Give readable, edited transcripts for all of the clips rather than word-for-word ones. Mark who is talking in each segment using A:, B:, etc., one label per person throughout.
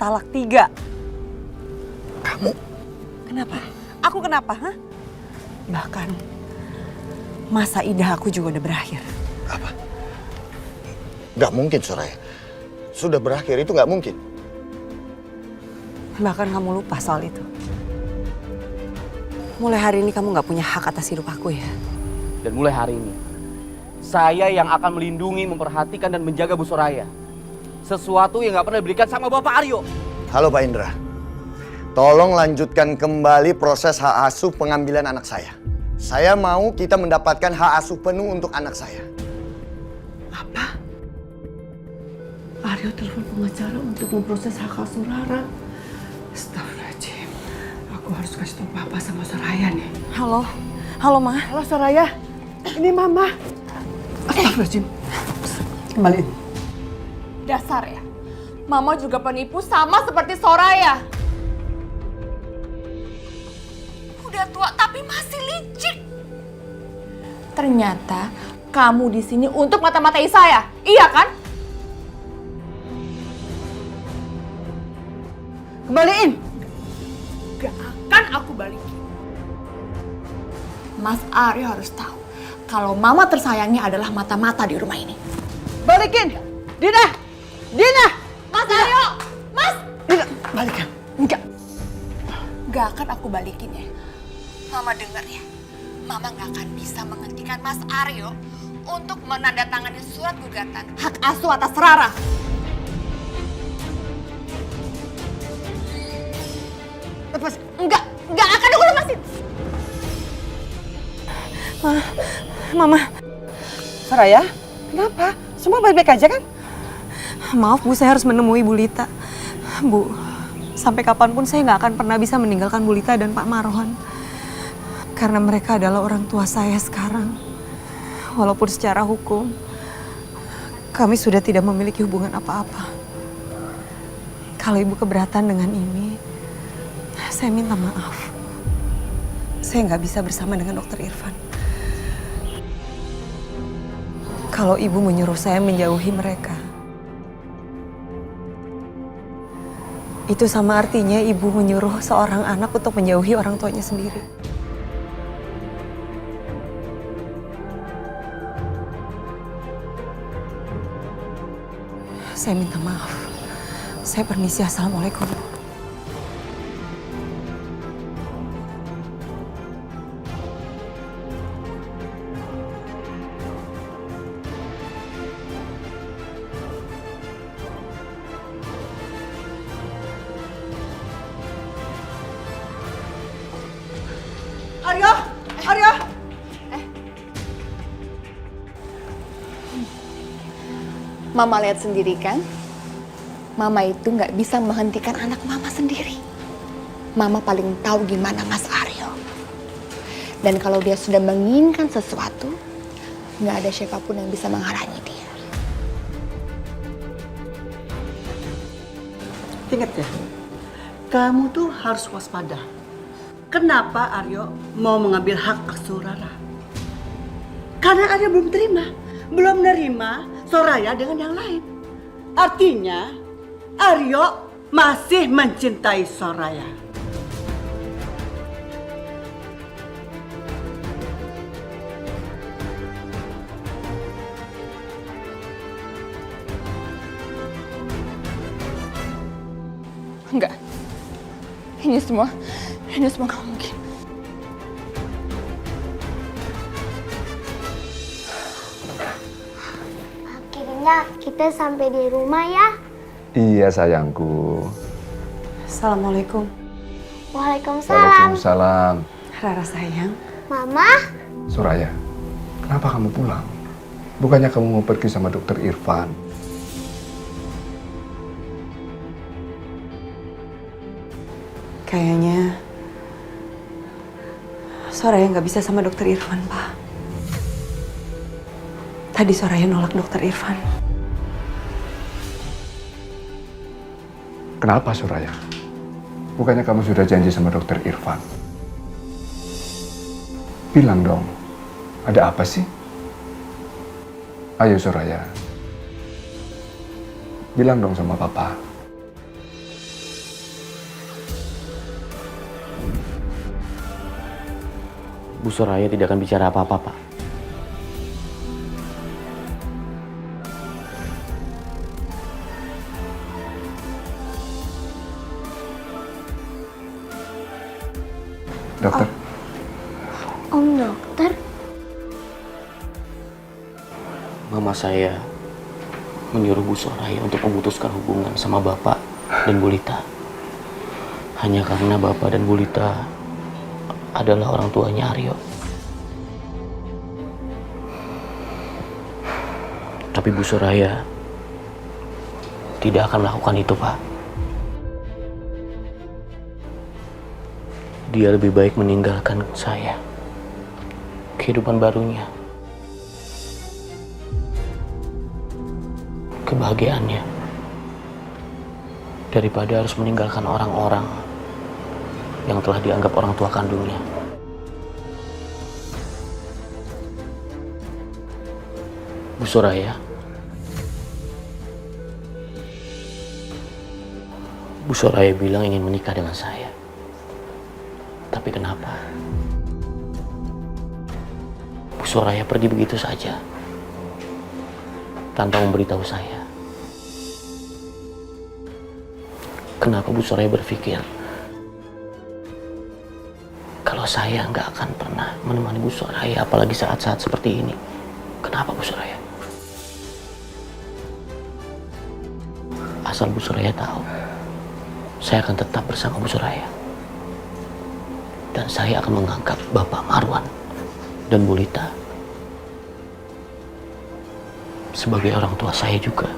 A: talak 3.
B: Kamu?
A: Kenapa? Aku kenapa, hah? Bahkan masa idah aku juga udah berakhir.
B: Apa? Gak mungkin, Soraya. Sudah berakhir, itu gak mungkin.
A: Bahkan kamu lupa soal itu. Mulai hari ini kamu gak punya hak atas hidup aku ya.
C: Dan mulai hari ini, saya yang akan melindungi, memperhatikan, dan menjaga Bu Soraya. Sesuatu yang gak pernah diberikan sama Bapak Aryo.
B: Halo Pak Indra. Tolong lanjutkan kembali proses hak asuh pengambilan anak saya. Saya mau kita mendapatkan hak asuh penuh untuk anak saya.
D: Apa? Aryo telepon pengacara untuk memproses hak asuh Rara. Astagfirullahaladzim. Aku harus kasih tahu Papa sama Soraya nih.
A: Halo? Halo, Ma?
D: Halo Soraya, ini Mama. Astagfirullahaladzim. Kembaliin.
E: Dasar ya, Mama juga penipu sama seperti Soraya. Udah tua tapi masih licik. Ternyata kamu di sini untuk mata-matai saya, iya kan?
D: Kembaliin.
E: Gak akan aku balikin. Mas Aryo harus tahu kalau Mama tersayangnya adalah mata-mata di rumah ini.
D: Balikin. Dina. Dina.
E: Mas Aryo, Mas!
D: Dina, balikin. Enggak.
E: Gak akan aku balikin ya. Mama dengar ya, Mama gak akan bisa menghentikan Mas Aryo untuk menandatangani surat gugatan hak asuh atas Rara.
D: Lepas.
E: Enggak akan aku lepasin.
A: Mama.
D: Soraya, kenapa? Semua baik-baik aja kan?
A: Maaf Bu, saya harus menemui Bu Lita. Bu, sampai kapanpun saya nggak akan pernah bisa meninggalkan Bu Lita dan Pak Marwan. Karena mereka adalah orang tua saya sekarang. Walaupun secara hukum, kami sudah tidak memiliki hubungan apa-apa. Kalau Ibu keberatan dengan ini, saya minta maaf. Saya nggak bisa bersama dengan Dokter Irfan. Kalau Ibu menyuruh saya menjauhi mereka, itu sama artinya Ibu menyuruh seorang anak untuk menjauhi orang tuanya sendiri. Saya minta maaf. Saya permisi, assalamualaikum.
D: Aryo, Aryo.
E: Mama lihat sendiri kan, Mama itu nggak bisa menghentikan anak Mama sendiri. Mama paling tahu gimana Mas Aryo. Dan kalau dia sudah menginginkan sesuatu, nggak ada siapapun yang bisa menghalangi dia.
D: Ingat ya, kamu tuh harus waspada. Kenapa Aryo mau mengambil hak asuh Rara? Karena Aryo belum nerima Soraya dengan yang lain. Artinya Aryo masih mencintai Soraya.
E: Enggak. Ini semua nggak mungkin.
F: Akhirnya kita sampai di rumah ya.
G: Iya sayangku.
A: Assalamualaikum.
F: Waalaikumsalam.
G: Waalaikumsalam.
A: Rara sayang.
F: Mama,
G: Soraya, kenapa kamu pulang? Bukannya kamu mau pergi sama Dokter Irfan?
A: Kayaknya Soraya nggak bisa sama Dokter Irfan, Pak. Tadi Soraya nolak Dokter Irfan.
G: Kenapa Soraya? Bukannya kamu sudah janji sama Dokter Irfan? Bilang dong, ada apa sih? Ayo Soraya, bilang dong sama Papa.
C: Bu Soraya tidak akan bicara apa-apa, Pak.
G: Dokter,
F: Om dokter,
C: Mama saya menyuruh Bu Soraya untuk memutuskan hubungan sama Bapak dan Bu Lita. Hanya karena Bapak dan Bu Lita adalah orang tuanya Aryo. Tapi Bu Soraya tidak akan melakukan itu, Pak. Dia lebih baik meninggalkan saya, kehidupan barunya, kebahagiaannya, daripada harus meninggalkan orang-orang yang telah dianggap orang tua kandungnya. Bu Soraya, Bu Soraya bilang ingin menikah dengan saya. Tapi kenapa Bu Soraya pergi begitu saja tanpa memberitahu saya? Kenapa Bu Soraya berpikir kalau saya nggak akan pernah menemani Bu Soraya, apalagi saat-saat seperti ini? Kenapa Bu Soraya? Asal Bu Soraya tahu, saya akan tetap bersama Bu Soraya. Dan saya akan menganggap Bapak Marwan dan Bu Lita sebagai orang tua saya juga.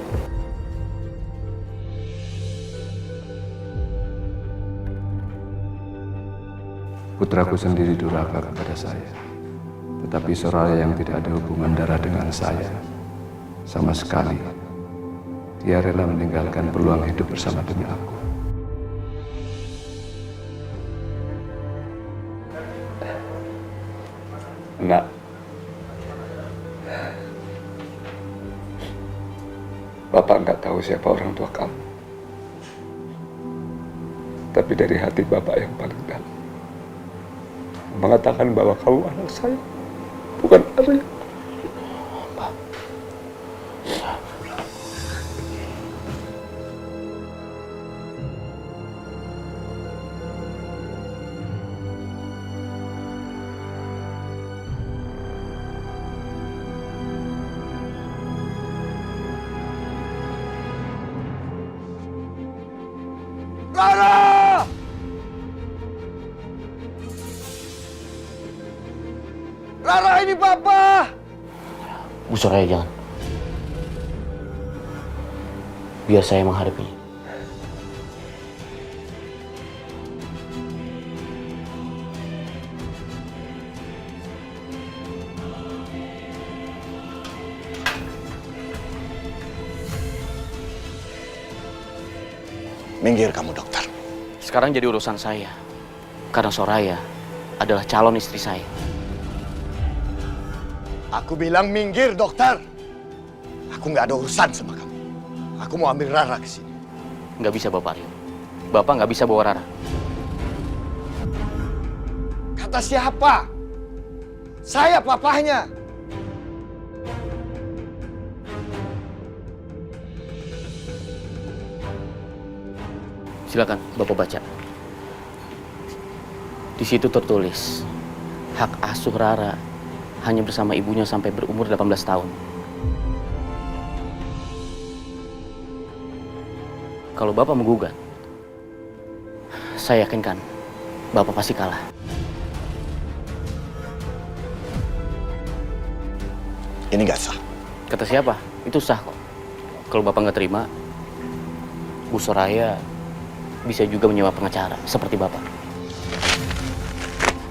G: putraku sendiri durhaka kepada saya. Tetapi Soraya yang tidak ada hubungan darah dengan saya, sama sekali, dia rela meninggalkan peluang hidup bersama demi aku. Nak, Bapak nggak tahu siapa orang tua kamu. Tapi dari hati Bapak yang paling dalam, mengatakan bahwa kamu anak saya, bukan Aryo.
C: Pak.
B: Rara! Rara, ini Papa!
C: Bu Soraya, jangan. Biar saya menghadapinya.
B: Minggir kamu, dokter.
C: Sekarang jadi urusan saya. Karena Soraya adalah calon istri saya.
B: Aku bilang minggir, dokter. Aku nggak ada urusan sama kamu. Aku mau ambil Rara ke sini.
C: Nggak bisa, Bapak Aryo. Bapak nggak bisa bawa Rara.
B: Kata siapa? Saya papahnya.
C: Silakan, Bapak baca. Di situ tertulis, hak asuh Rara hanya bersama ibunya sampai berumur 18 tahun. Kalau Bapak menggugat, saya yakinkan Bapak pasti kalah.
B: Ini nggak sah.
C: Kata siapa? Itu sah kok. Kalau Bapak nggak terima, Bu Soraya bisa juga menyewa pengacara seperti Bapak.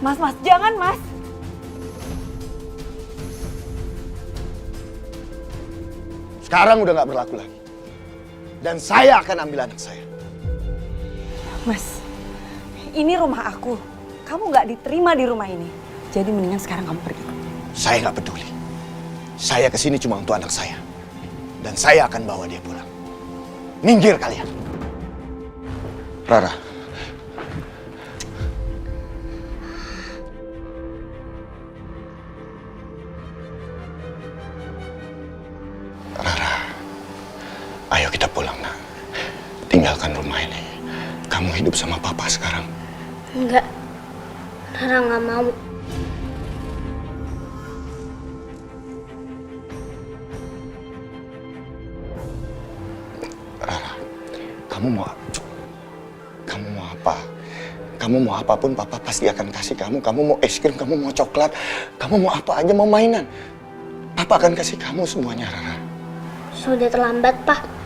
A: Mas, jangan mas.
B: Sekarang udah nggak berlaku lagi. Dan saya akan ambil anak saya.
A: Mas, ini rumah aku. Kamu nggak diterima di rumah ini. Jadi mendingan sekarang kamu pergi.
B: Saya nggak peduli. Saya kesini cuma untuk anak saya. Dan saya akan bawa dia pulang. Minggir kalian. Rara. sama papa sekarang?
F: Enggak. Rara nggak mau.
B: Rara, kamu mau apa? Kamu mau apapun papa pasti akan kasih kamu. Kamu mau es krim, kamu mau coklat, kamu mau apa aja, mau mainan. Papa akan kasih kamu semuanya, Rara.
F: Sudah terlambat, Pak.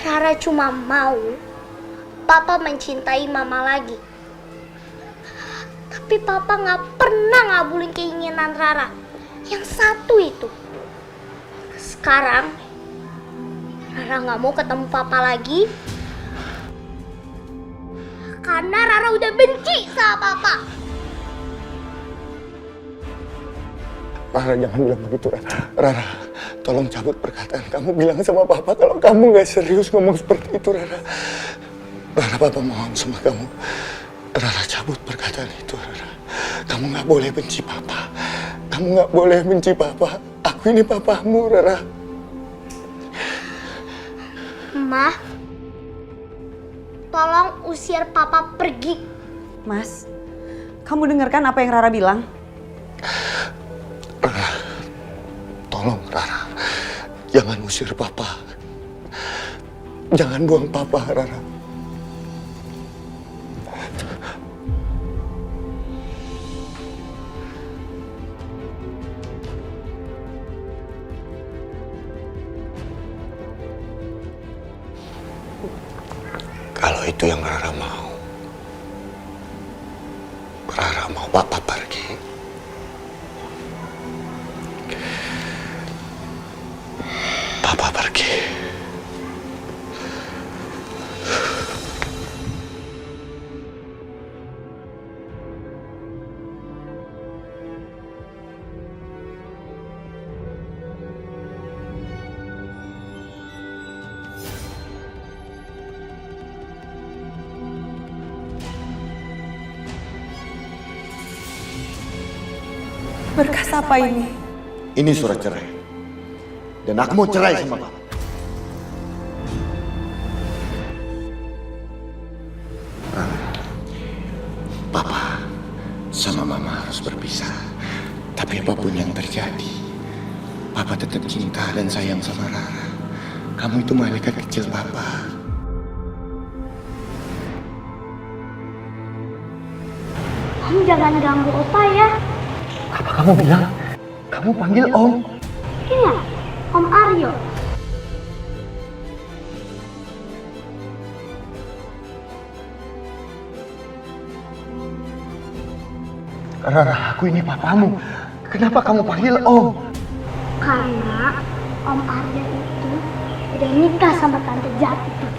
F: Rara cuma mau Papa mencintai Mama lagi. Tapi Papa nggak pernah ngabulin keinginan Rara. Yang satu itu. Sekarang Rara nggak mau ketemu Papa lagi. Karena Rara udah benci sama Papa.
B: Rara, jangan bilang begitu, Rara. Rara, tolong cabut perkataan kamu. Bilang sama Papa kalau kamu nggak serius ngomong seperti itu, Rara. Rara, Papa mohon sama kamu. Rara, cabut perkataan itu, Rara. Kamu nggak boleh benci Papa. Kamu nggak boleh benci Papa. Aku ini papamu, Rara.
F: Ma, tolong usir Papa pergi.
A: Mas, kamu dengarkan apa yang Rara bilang?
B: Rara, tolong Rara. Jangan usir Papa. Jangan buang Papa, Rara. Kalau itu yang Rara mau, Rara mau Papa pergi. Papa pergi.
A: Berkas apa ini?
B: Ini surat cerai. Dan aku mau cerai sama Papa. Papa sama Mama harus berpisah. Tapi apapun yang terjadi, Papa tetap cinta dan sayang sama Rara. Kamu itu malaikat kecil Papa.
F: Kamu jangan ganggu Opa ya.
B: Apa kamu bilang? Kamu panggil Om.
F: Iya, Om Aryo.
B: Rara, aku ini papamu. Kenapa kamu panggil Om?
F: Karena Om Aryo itu udah nikah sama Tante Jati.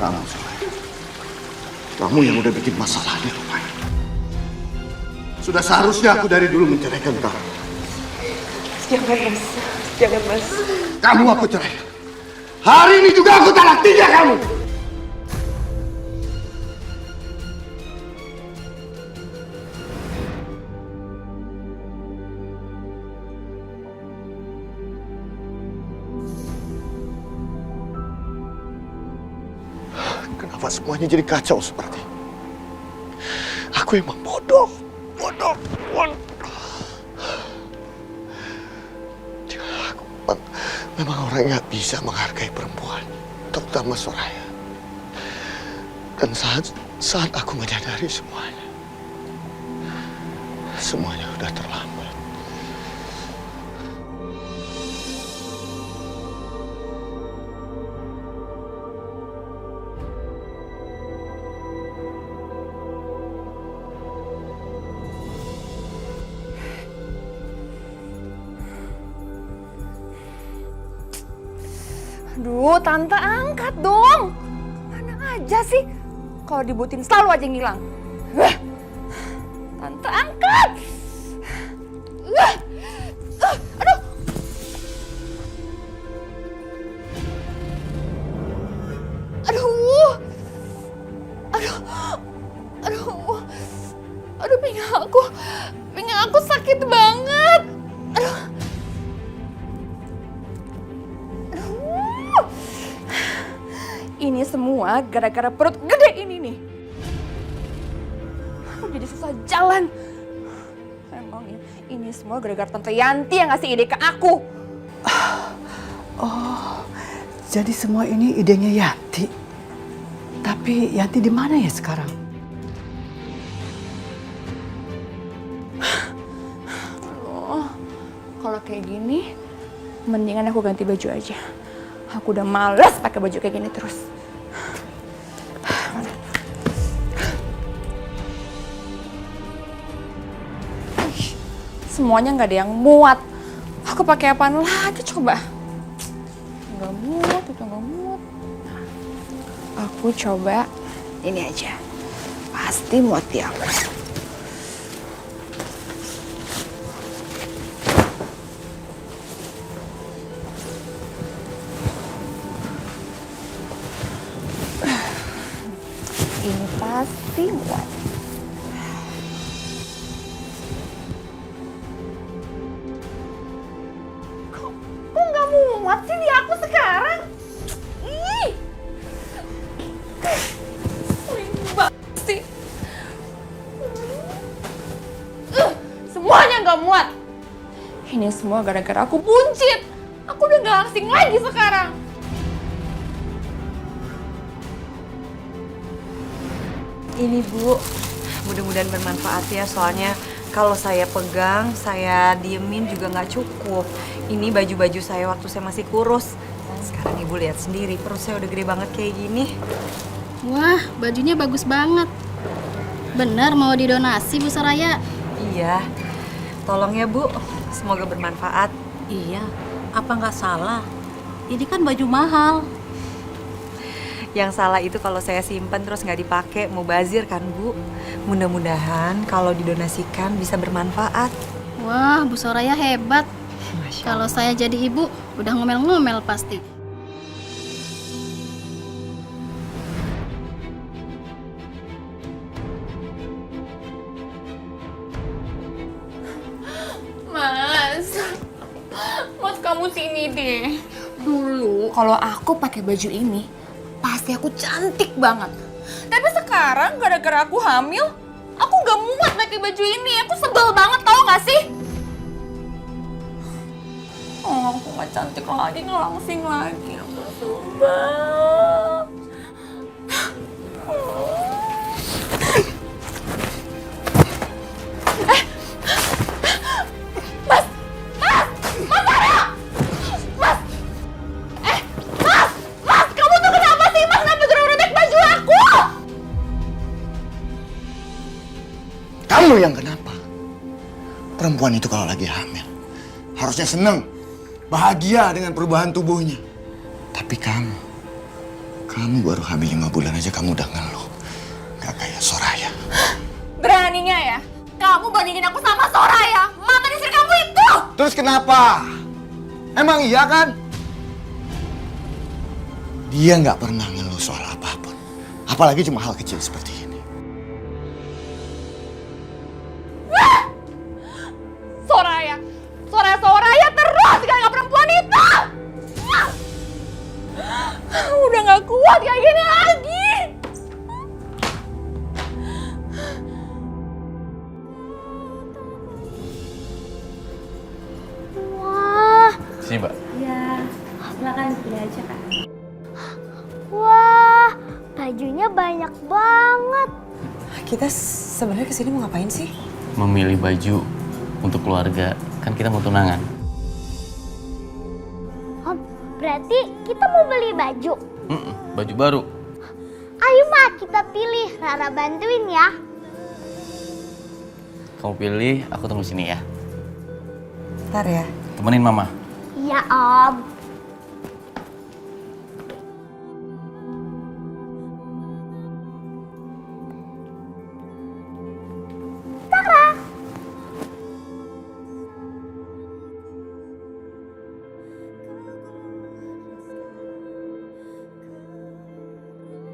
B: Kamu, kamu yang udah bikin masalah di rumah ini. Sudah seharusnya aku dari dulu menceraikan kamu.
A: Jangan, Mas. Jangan, Mas.
B: Kamu aku cerai. Hari ini juga aku talak 3 kamu. Kenapa semuanya jadi kacau seperti ini? Aku emang bodoh. Aku memang orang yang gak bisa menghargai perempuan, terutama Soraya. Dan saat aku menyadari semuanya udah terlambat.
E: Aduh, Tante angkat dong. Mana aja sih? Kalau dibutin selalu aja ngilang. Tante angkat. Aduh. Aduh. Aduh, pinggang aku sakit banget. Aduh. Aduh. Ini semua gara-gara perut gede ini nih. Aku jadi susah jalan. Emang ini semua gara-gara Tante Yanti yang ngasih ide ke aku.
D: Oh, jadi semua ini idenya Yanti. Tapi Yanti di mana ya sekarang?
E: Aduh, kalau kayak gini, mendingan aku ganti baju aja. Aku udah males pakai baju kayak gini terus. Semuanya nggak ada yang muat. Aku pakai apaan lagi coba? Nggak muat, itu nggak muat. Aku coba ini aja. Pasti muat di aku. Ini pasti muat. Kok nggak muat sih di aku sekarang? Ih, sering banget sih. Semuanya nggak muat. Ini semua gara-gara aku buncit. Aku udah nggak asing lagi sekarang.
A: Ini Bu, mudah-mudahan bermanfaat ya, soalnya kalau saya pegang, saya diemin juga nggak cukup. Ini baju-baju saya waktu saya masih kurus. Sekarang Ibu lihat sendiri, perut saya udah gede banget kayak gini.
H: Wah, bajunya bagus banget. Bener mau didonasi Bu Soraya?
A: Iya, tolong ya Bu, semoga bermanfaat.
I: Iya, apa nggak salah? Ini kan baju mahal.
A: Yang salah itu kalau saya simpen terus nggak dipakai, mau bazir kan Bu. Mudah-mudahan kalau didonasikan bisa bermanfaat.
H: Wah, Bu Soraya hebat.
A: Masya
H: Kalau saya jadi ibu, udah ngomel-ngomel pasti.
E: Mas kamu sini deh. Dulu kalau aku pakai baju ini, pasti aku cantik banget. Tapi sekarang gara-gara aku hamil, aku gak muat pakai baju ini. Aku sebel banget, tau gak sih? Oh, aku gak cantik lagi, ngelangsing lagi. Aku sebel.
B: Kamu yang kenapa? Perempuan itu kalau lagi hamil harusnya senang, bahagia dengan perubahan tubuhnya. Tapi kamu baru hamil 5 bulan aja kamu udah ngeluh. Gak kayak Soraya.
E: Beraninya ya, kamu bandingin aku sama Soraya, mantan istri kamu itu!
B: Terus kenapa? Emang iya kan? Dia nggak pernah ngeluh soal apapun. Apalagi cuma hal kecil seperti ini.
E: Soraya terus gara-gara perempuan itu! Udah gak kuat kayak gini lagi!
F: Wah,
C: Sini, Mbak.
J: Ya, silakan pilih aja Kak.
F: wah, bajunya banyak banget.
A: Kita sebenarnya kesini mau ngapain sih?
C: Memilih baju untuk keluarga, kan kita mau tunangan.
F: Om, berarti kita mau beli baju.
C: Baju baru.
F: Ayo Ma, kita pilih. Rara bantuin ya.
C: Kamu pilih, aku tunggu sini ya.
A: Ntar ya.
C: Temenin Mama.
F: Iya Om.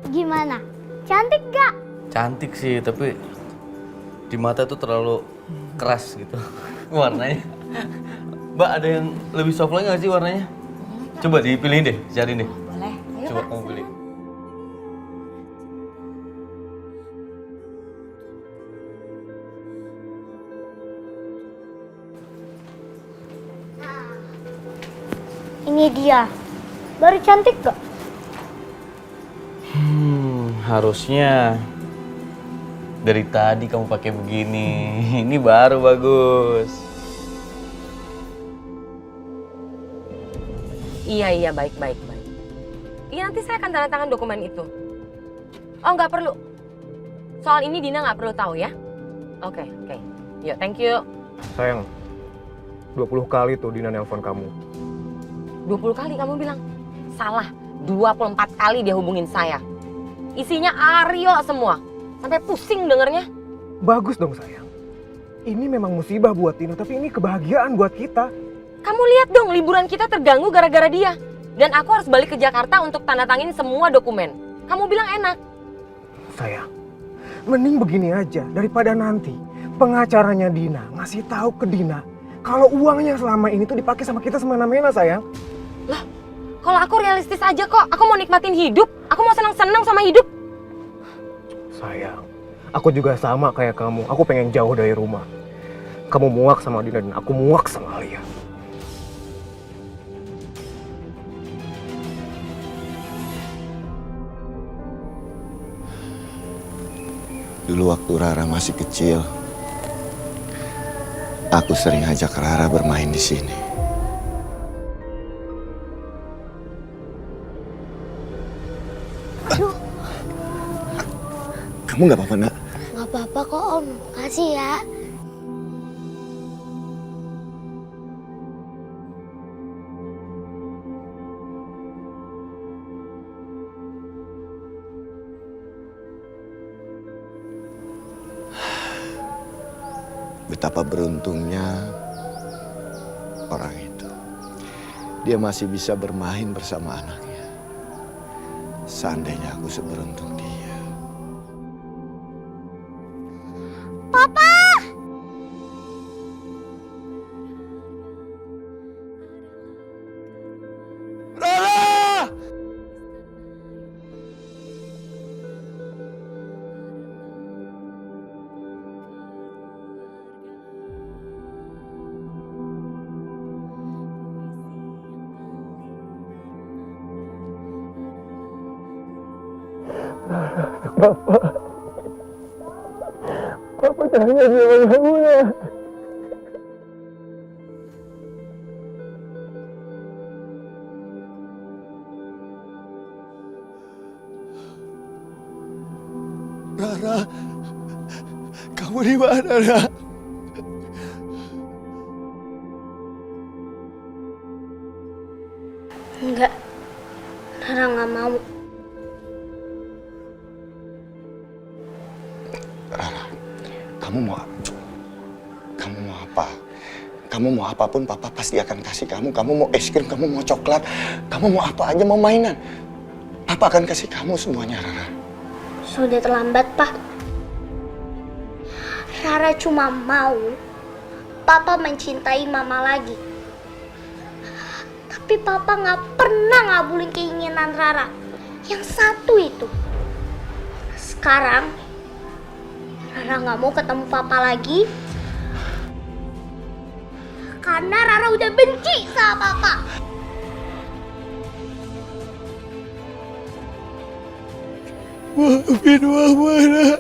F: Gimana? Cantik gak?
C: Cantik sih, tapi di mata tuh terlalu keras gitu warnanya. Mbak, ada yang lebih soft lagi nggak sih warnanya? Coba dipilihin deh, cari deh.
J: Boleh. Ayo,
C: Coba
J: Pak.
C: kamu pilih.
F: Ini dia. Baru cantik gak?
C: Harusnya dari tadi kamu pakai begini. Ini baru bagus.
K: Iya, baik. Iya, nanti saya akan tanda tangan dokumen itu. Oh, nggak perlu. Soal ini Dina nggak perlu tahu ya. Oke. Yuk, thank you.
L: Sayang, 20 kali tuh Dina nelpon kamu.
K: 20 kali kamu bilang? Salah, 24 kali dia hubungin saya. Isinya Aryo semua. Sampai pusing dengernya.
L: Bagus dong sayang. Ini memang musibah buat Dina, tapi ini kebahagiaan buat kita.
K: Kamu lihat dong, liburan kita terganggu gara-gara dia. Dan aku harus balik ke Jakarta untuk tanda tangin semua dokumen. Kamu bilang enak.
L: Sayang, mending begini aja daripada nanti pengacaranya Dina ngasih tahu ke Dina kalau uangnya selama ini tuh dipakai sama kita semena-mena sayang.
K: Lah, kalau aku realistis aja kok. Aku mau nikmatin hidup. Aku mau senang-senang sama hidup.
L: Sayang, aku juga sama kayak kamu. Aku pengen jauh dari rumah. Kamu muak sama Dina dan aku muak sama Alia.
B: Dulu waktu Rara masih kecil, aku sering ajak Rara bermain di sini.
F: Aduh.
B: Kamu nggak apa-apa, Nak?
F: Nggak apa-apa kok, Om. Kasih ya.
B: Betapa beruntungnya orang itu. Dia masih bisa bermain bersama anaknya. Seandainya aku seberuntung dia.
F: Papa!
B: Rara! Papa jangan sama kamu ya. Rara, kamu di mana, Rara?
F: Enggak. Rara nggak mau.
B: Rara, kamu mau apa? Kamu mau apapun Papa pasti akan kasih kamu. Kamu mau es krim, kamu mau coklat, kamu mau apa aja, mau mainan. Papa akan kasih kamu semuanya, Rara.
F: Sudah terlambat, Pak. Rara cuma mau Papa mencintai Mama lagi. Tapi Papa nggak pernah ngabulin keinginan Rara. Yang satu itu. Sekarang Rara nggak mau ketemu Papa lagi. Karena Rara udah benci sama Papa.
B: Maafin Mama, Rara.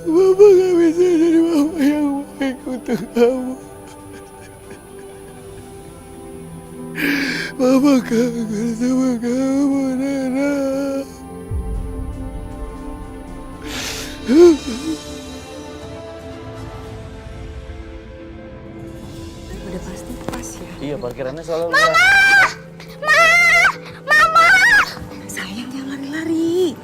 B: Mama gak bisa jadi mama yang baik untuk kamu. Mama kangen sama kamu, Rara.
D: Udah pasti pas ya.
C: Iya, parkirannya selalu.
D: Sayang jangan lari-lari.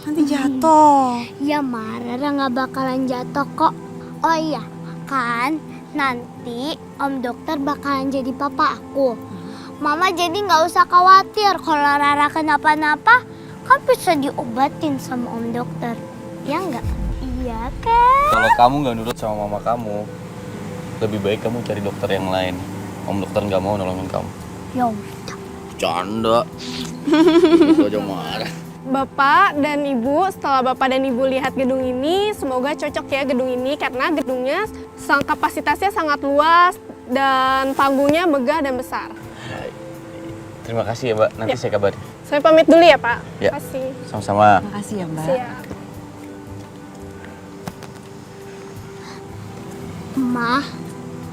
D: Nanti jatuh.
F: Ya Rara nggak bakalan jatuh kok. Oh iya, kan nanti Om Dokter bakalan jadi papa aku. Mama jadi nggak usah khawatir kalau Rara kenapa-napa, kan bisa diobatin sama Om Dokter. Ya enggak? Iya kan?
C: Kalau kamu nggak nurut sama mama kamu, lebih baik kamu cari dokter yang lain. Om dokter nggak mau nolongin kamu.
F: Ya
C: Canda. Itu aja marah.
M: Bapak dan Ibu, setelah Bapak dan Ibu lihat gedung ini, semoga cocok ya gedung ini karena gedungnya kapasitasnya sangat luas dan panggungnya megah dan besar.
C: Terima kasih ya, Mbak. Nanti saya kabari.
M: Saya pamit dulu ya, Pak.
C: Ya.
M: Terima kasih.
C: Sama-sama.
A: Makasih ya, Mbak.
M: Siap.
F: Ma,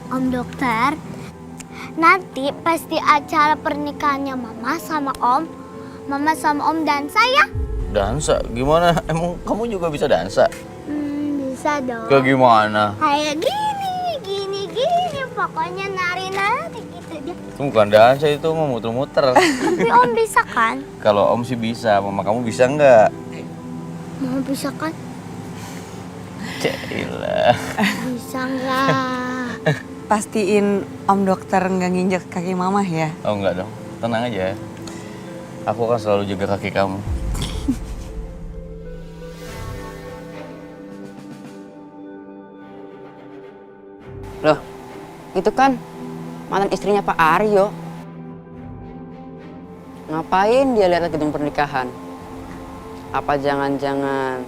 F: Om Dokter, nanti pasti acara pernikahannya Mama sama Om dan saya.
C: Dansa? Gimana? Emang kamu juga bisa dansa?
F: Bisa dong.
C: Kayak gimana?
F: Kayak gini, pokoknya nari-nari gitu deh.
C: Itu bukan dansa, itu mau muter-muter.
F: Tapi Om bisa kan?
C: Kalau Om sih bisa, mama kamu bisa nggak?
F: Mama bisa kan?
C: Cailah.
F: Bisa nggak?
A: Pastiin Om Dokter nggak nginjek kaki Mama ya?
C: Oh enggak dong, tenang aja. Aku akan selalu jaga kaki kamu.
N: Loh, itu kan mantan istrinya Pak Aryo. Ngapain dia lihat gedung pernikahan? Apa jangan-jangan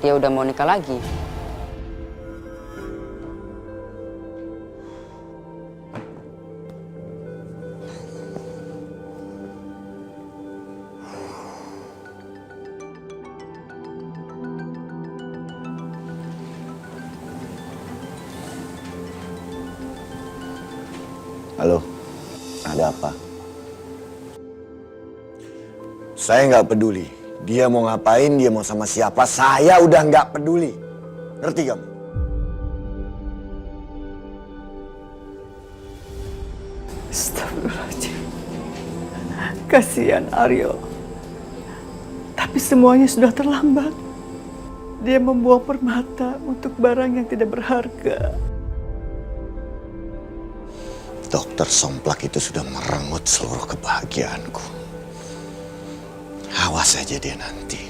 N: dia udah mau nikah lagi?
B: Halo, ada apa? Saya nggak peduli. Dia mau ngapain, dia mau sama siapa, saya udah nggak peduli. Ngerti kamu?
D: Astagfirullahaladzim. Kasihan Aryo. Tapi semuanya sudah terlambat. Dia membuang permata untuk barang yang tidak berharga.
B: Dokter Somplak itu sudah merenggut seluruh kebahagiaanku. Awas aja dia nanti.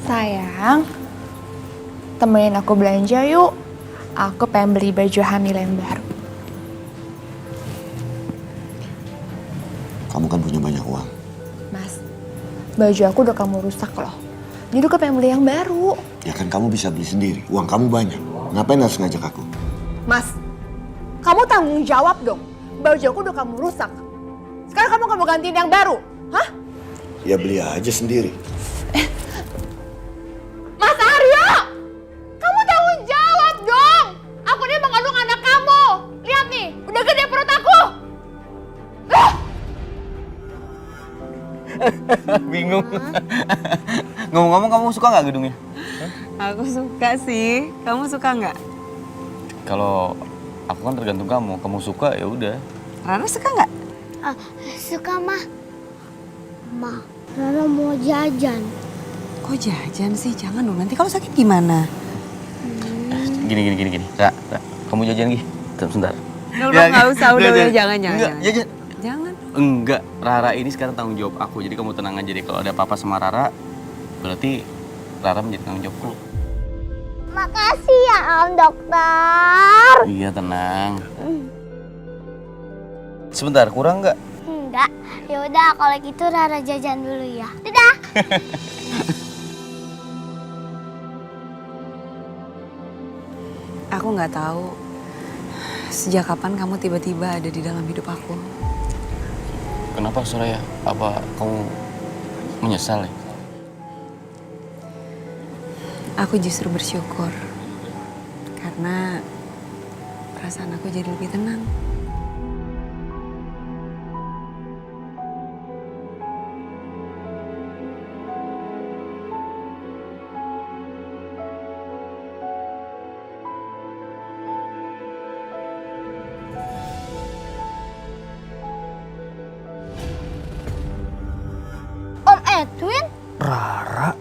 E: Sayang, temenin aku belanja yuk. Aku pengen beli baju hamil yang baru.
B: Kamu kan punya banyak uang.
E: Mas, baju aku udah kamu rusak loh. Jadi aku pengen beli yang baru.
B: Ya kan kamu bisa beli sendiri. Uang kamu banyak. Ngapain harus ngajak aku?
E: Mas, kamu tanggung jawab dong. Baju aku udah kamu rusak. Sekarang kamu nggak mau gantiin yang baru, hah?
B: Ya beli aja sendiri.
E: Mas Aryo! Kamu tanggung jawab dong! Aku ini mengandung anak kamu. Lihat nih, udah gede perut aku.
C: Bingung. Ngomong-ngomong, kamu suka nggak gedungnya?
A: Aku suka sih. Kamu suka nggak?
C: Kalau aku kan tergantung kamu. Kamu suka ya udah.
A: Rara suka nggak?
F: Suka, Ma. Rara mau jajan.
A: Kok jajan sih? Jangan dong. Nanti kalau sakit gimana?
C: Gini. Ra, kamu jajan Gi. Sebentar.
A: Nggak usah. Udah, jangan.
C: Enggak, jajan.
A: Jangan.
C: Enggak, Rara ini sekarang tanggung jawab aku. Jadi kamu tenang aja deh. Kalau ada apa-apa sama Rara, berarti Rara menjadi tanggung jawabku.
F: Makasih ya Om Dokter.
C: Iya, tenang. Sebentar, kurang nggak?
F: Enggak. Yaudah kalau gitu Rara jajan dulu ya. Dadah.
A: Aku nggak tahu sejak kapan kamu tiba-tiba ada di dalam hidup aku.
C: Kenapa Suraya? Apa kamu menyesal ya?
A: Aku justru bersyukur karena perasaan aku jadi lebih tenang.
F: Om Edwin?
L: Rara?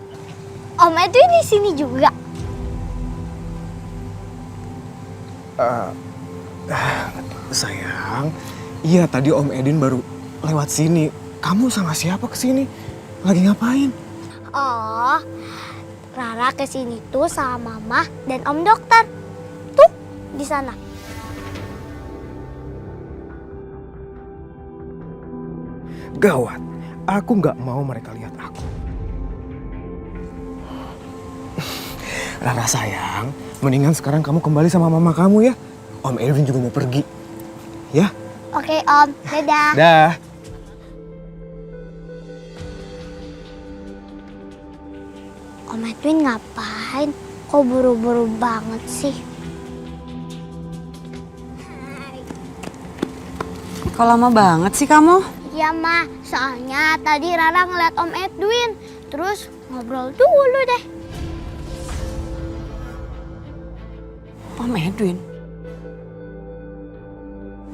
F: Om Edwin di sini juga.
L: Sayang, Iya, tadi Om Edwin baru lewat sini. Kamu sama siapa kesini? Lagi ngapain?
F: Oh, Rara kesini tuh sama Mama dan Om Dokter. Tuh, di sana.
L: Gawat, aku nggak mau mereka lihat aku. Rara sayang, mendingan sekarang kamu kembali sama mama kamu ya. Om Edwin juga mau pergi. Ya?
F: Oke, Om. Dadah.
L: Dah.
F: Om Edwin ngapain? Kok buru-buru banget sih?
A: Kok lama banget sih kamu?
F: Iya, Ma. Soalnya tadi Rara ngeliat Om Edwin. Terus ngobrol dulu deh.
A: Om Edwin?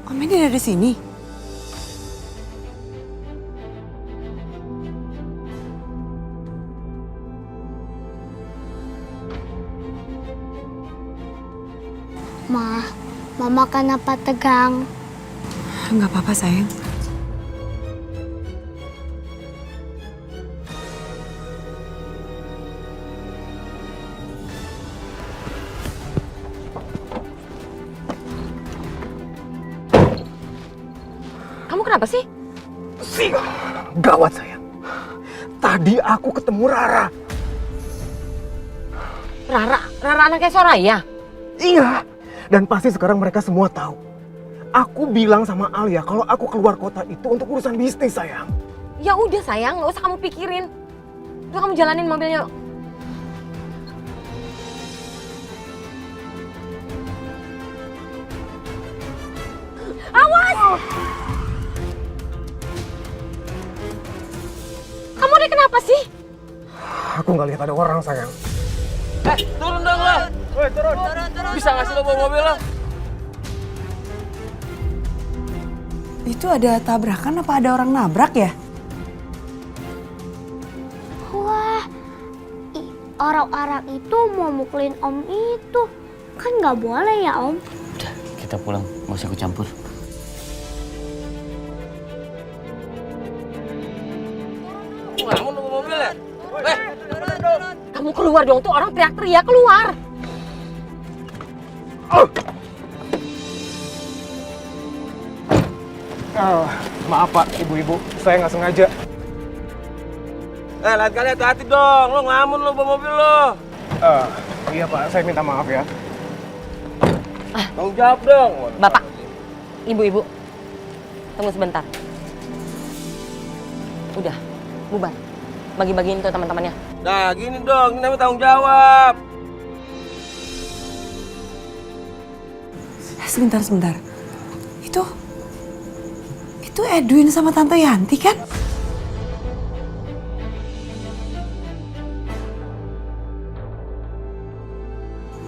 A: Om Edwin ada di sini?
F: Ma, Mama kenapa tegang?
A: Nggak apa-apa sayang.
K: Kamu kenapa sih?
L: Gawat sayang. Tadi aku ketemu Rara.
K: Rara anaknya Soraya?
L: Iya. Dan pasti sekarang mereka semua tahu. Aku bilang sama Alia kalau aku keluar kota itu untuk urusan bisnis sayang.
K: Ya udah sayang, nggak usah kamu pikirin. Udah kamu jalanin mobilnya. Awas! Kamu ini kenapa sih?
L: Aku nggak lihat ada orang sayang.
C: Turun dong lo. Woi, turun. Bisa nggak sih lo bawa mobil lo?
A: Itu ada tabrakan apa ada orang nabrak ya?
F: Wah, orang-orang itu mau mukulin Om itu. Kan nggak boleh ya, Om?
C: Udah, kita pulang. Nggak usah ikut campur. Kamu nunggu mobil ya?
K: Kamu keluar dong, tuh orang teriak-teriak, keluar.
L: Maaf Pak, ibu-ibu, saya nggak sengaja.
C: Lain kali hati-hati dong, lo ngelamun lo bawa mobil lo.
L: Iya Pak, saya minta maaf ya.
C: Tanggung jawab dong.
K: Bapak, ibu-ibu, tunggu sebentar. Udah, bubar. Bagi-bagiin tuh teman-temannya.
C: Nah, gini dong, ini namanya tanggung jawab.
A: Sebentar. Itu Edwin sama Tante Yanti kan?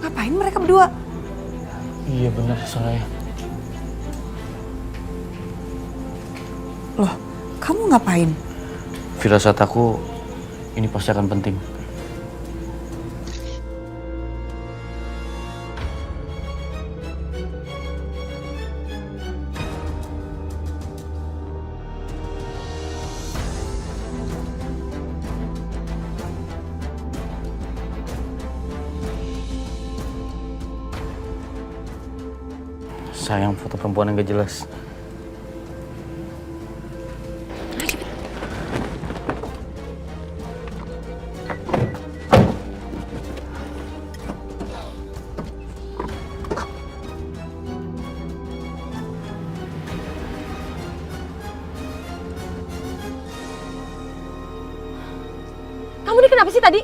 A: Ngapain mereka berdua?
C: Iya benar, Soraya.
A: Loh, kamu ngapain?
C: Firasat aku ini pasti akan penting. Sayang, foto perempuan yang gak jelas.
K: Kamu ini kenapa sih tadi?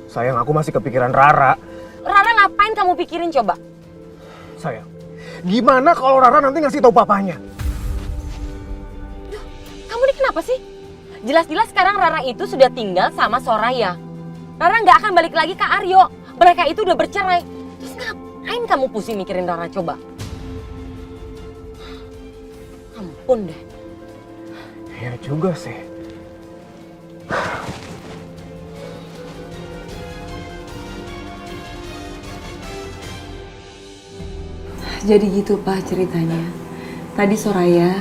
L: Sayang, aku masih kepikiran Rara.
K: Rara ngapain kamu pikirin coba?
L: Sayang, gimana kalau Rara nanti ngasih tahu papanya?
K: Kamu ini kenapa sih? Jelas-jelas sekarang Rara itu sudah tinggal sama Soraya. Rara nggak akan balik lagi ke Aryo. Mereka itu udah bercerai. Terus ngapain kamu pusing mikirin Rara coba? Ampun deh.
L: Ya juga sih.
A: Jadi gitu Pak ceritanya. Tadi Soraya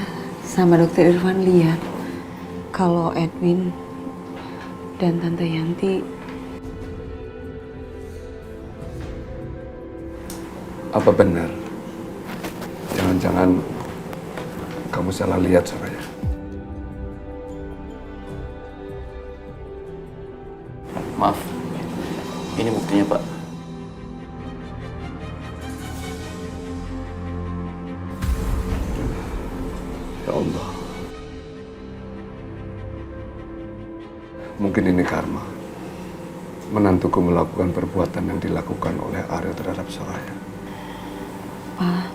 A: sama Dokter Irfan lihat kalau Edwin dan Tante Yanti.
G: Apa benar? Jangan-jangan kamu salah lihat, Soraya.
C: Maaf, ini buktinya, Pak.
G: Ya Allah. Mungkin ini karma. Menantuku melakukan perbuatan yang dilakukan oleh Aryo terhadap Soraya.
A: Pak,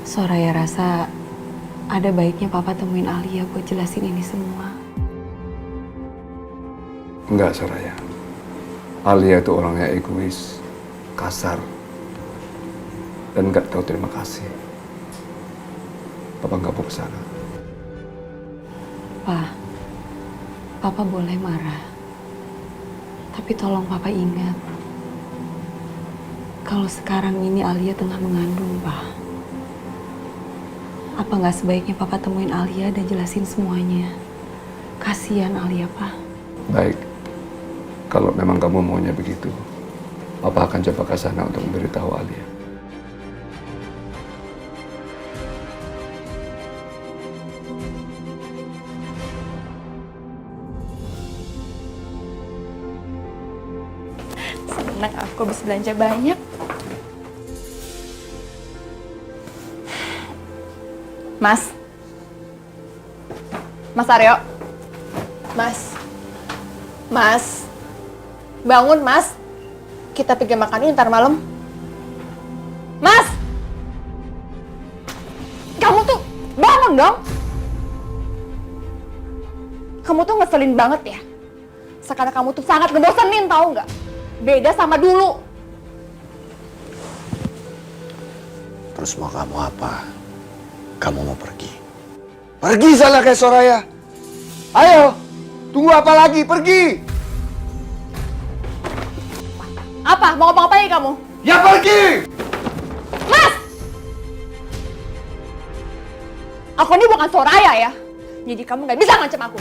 A: Soraya rasa ada baiknya Papa temuin Alia buat jelasin ini semua.
G: Enggak, Soraya. Alia itu orangnya egois, kasar, dan nggak tahu terima kasih. Papa nggak mau kesana.
A: Pak, Papa boleh marah. Tapi tolong Papa ingat, kalau sekarang ini Alia tengah mengandung, Pak. Apa nggak sebaiknya Papa temuin Alia dan jelasin semuanya? Kasihan Alia, Pak.
G: Baik, kalau memang kamu maunya begitu, Papa akan coba ke sana untuk memberitahu Alia.
E: Senang aku bisa belanja banyak. Mas. Mas Aryo. Mas. Mas. Bangun, Mas. Kita pergi makan yuk ntar malam. Mas. Kamu tuh bangun dong. Kamu tuh ngeselin banget ya. Sekarang kamu tuh sangat ngebosenin, tahu nggak? Beda sama dulu.
B: Terus mau kamu apa? Kamu mau pergi? Pergi sana kayak Soraya. Ayo, tunggu apa lagi? Pergi!
E: Apa? Mau ngapa-ngapain kamu?
B: Ya pergi!
E: Mas! Aku ini bukan Soraya ya. Jadi kamu nggak bisa ngancam aku.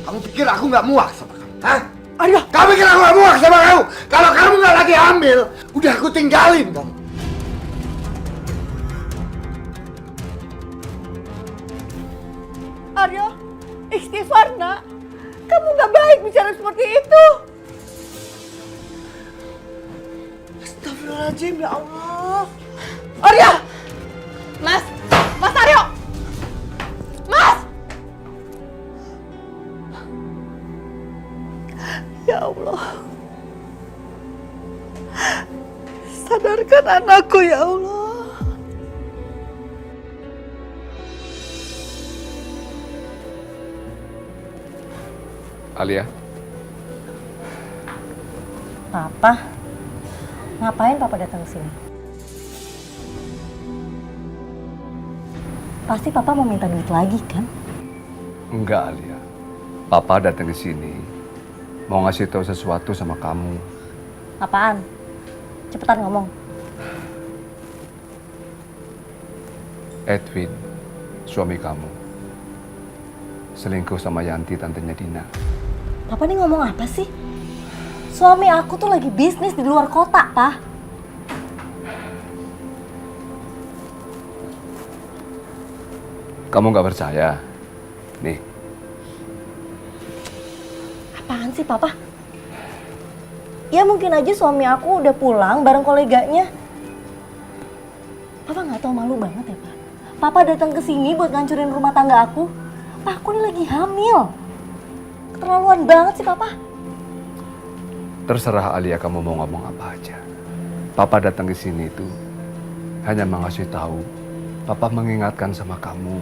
B: Kamu pikir aku nggak muak sama kamu? Hah?
E: Aduh!
B: Kamu pikir aku nggak muak sama kamu? Kalau kamu nggak lagi hamil, udah aku tinggalin kamu.
D: Aryo, istighfar nak. Kamu nggak baik bicara seperti itu. Astagfirullahaladzim, ya Allah.
E: Aryo! Mas! Mas Aryo! Mas!
D: Ya Allah. Sadarkan anakku, ya Allah.
G: Alia,
I: Papa, ngapain Papa datang ke sini? Pasti Papa mau minta duit lagi kan?
G: enggak Alia. Papa datang ke sini mau ngasih tahu sesuatu sama kamu.
I: Apaan? Cepetan ngomong.
G: Edwin, suami kamu, selingkuh sama Yanti, tantenya Dina.
I: Papa nih ngomong apa sih? Suami aku tuh lagi bisnis di luar kota, Pak.
G: Kamu nggak percaya? Nih.
I: Apaan sih, Papa? Ya mungkin aja suami aku udah pulang bareng koleganya. Papa nggak tahu malu banget ya, Pak? Papa datang ke sini buat ngancurin rumah tangga aku. Pak, aku nih lagi hamil. Keterlaluan banget sih, Papa.
G: Terserah Alia, kamu mau ngomong apa aja. Papa datang ke sini itu hanya mau ngasih tahu, Papa mengingatkan sama kamu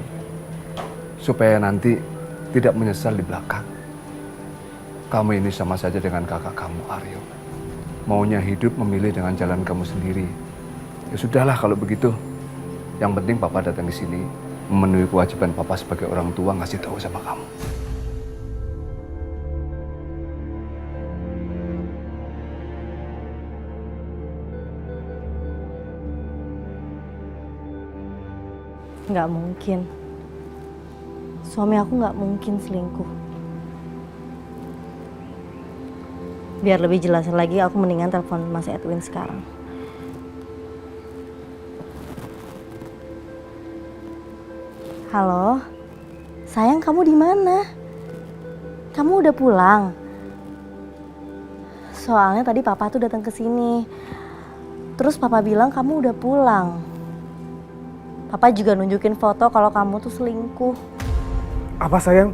G: supaya nanti tidak menyesal di belakang. Kamu ini sama saja dengan kakak kamu, Aryo. Maunya hidup memilih dengan jalan kamu sendiri. Ya sudahlah kalau begitu. Yang penting Papa datang ke sini memenuhi kewajiban Papa sebagai orang tua ngasih tahu sama kamu.
I: Nggak mungkin. Suami aku nggak mungkin selingkuh. Biar lebih jelas lagi, aku mendingan telepon Mas Edwin sekarang. Halo, sayang, kamu di mana? Kamu udah pulang? Soalnya tadi papa tuh datang ke sini. Terus papa bilang kamu udah pulang. Papa juga nunjukin foto kalau kamu tuh selingkuh.
L: Apa sayang?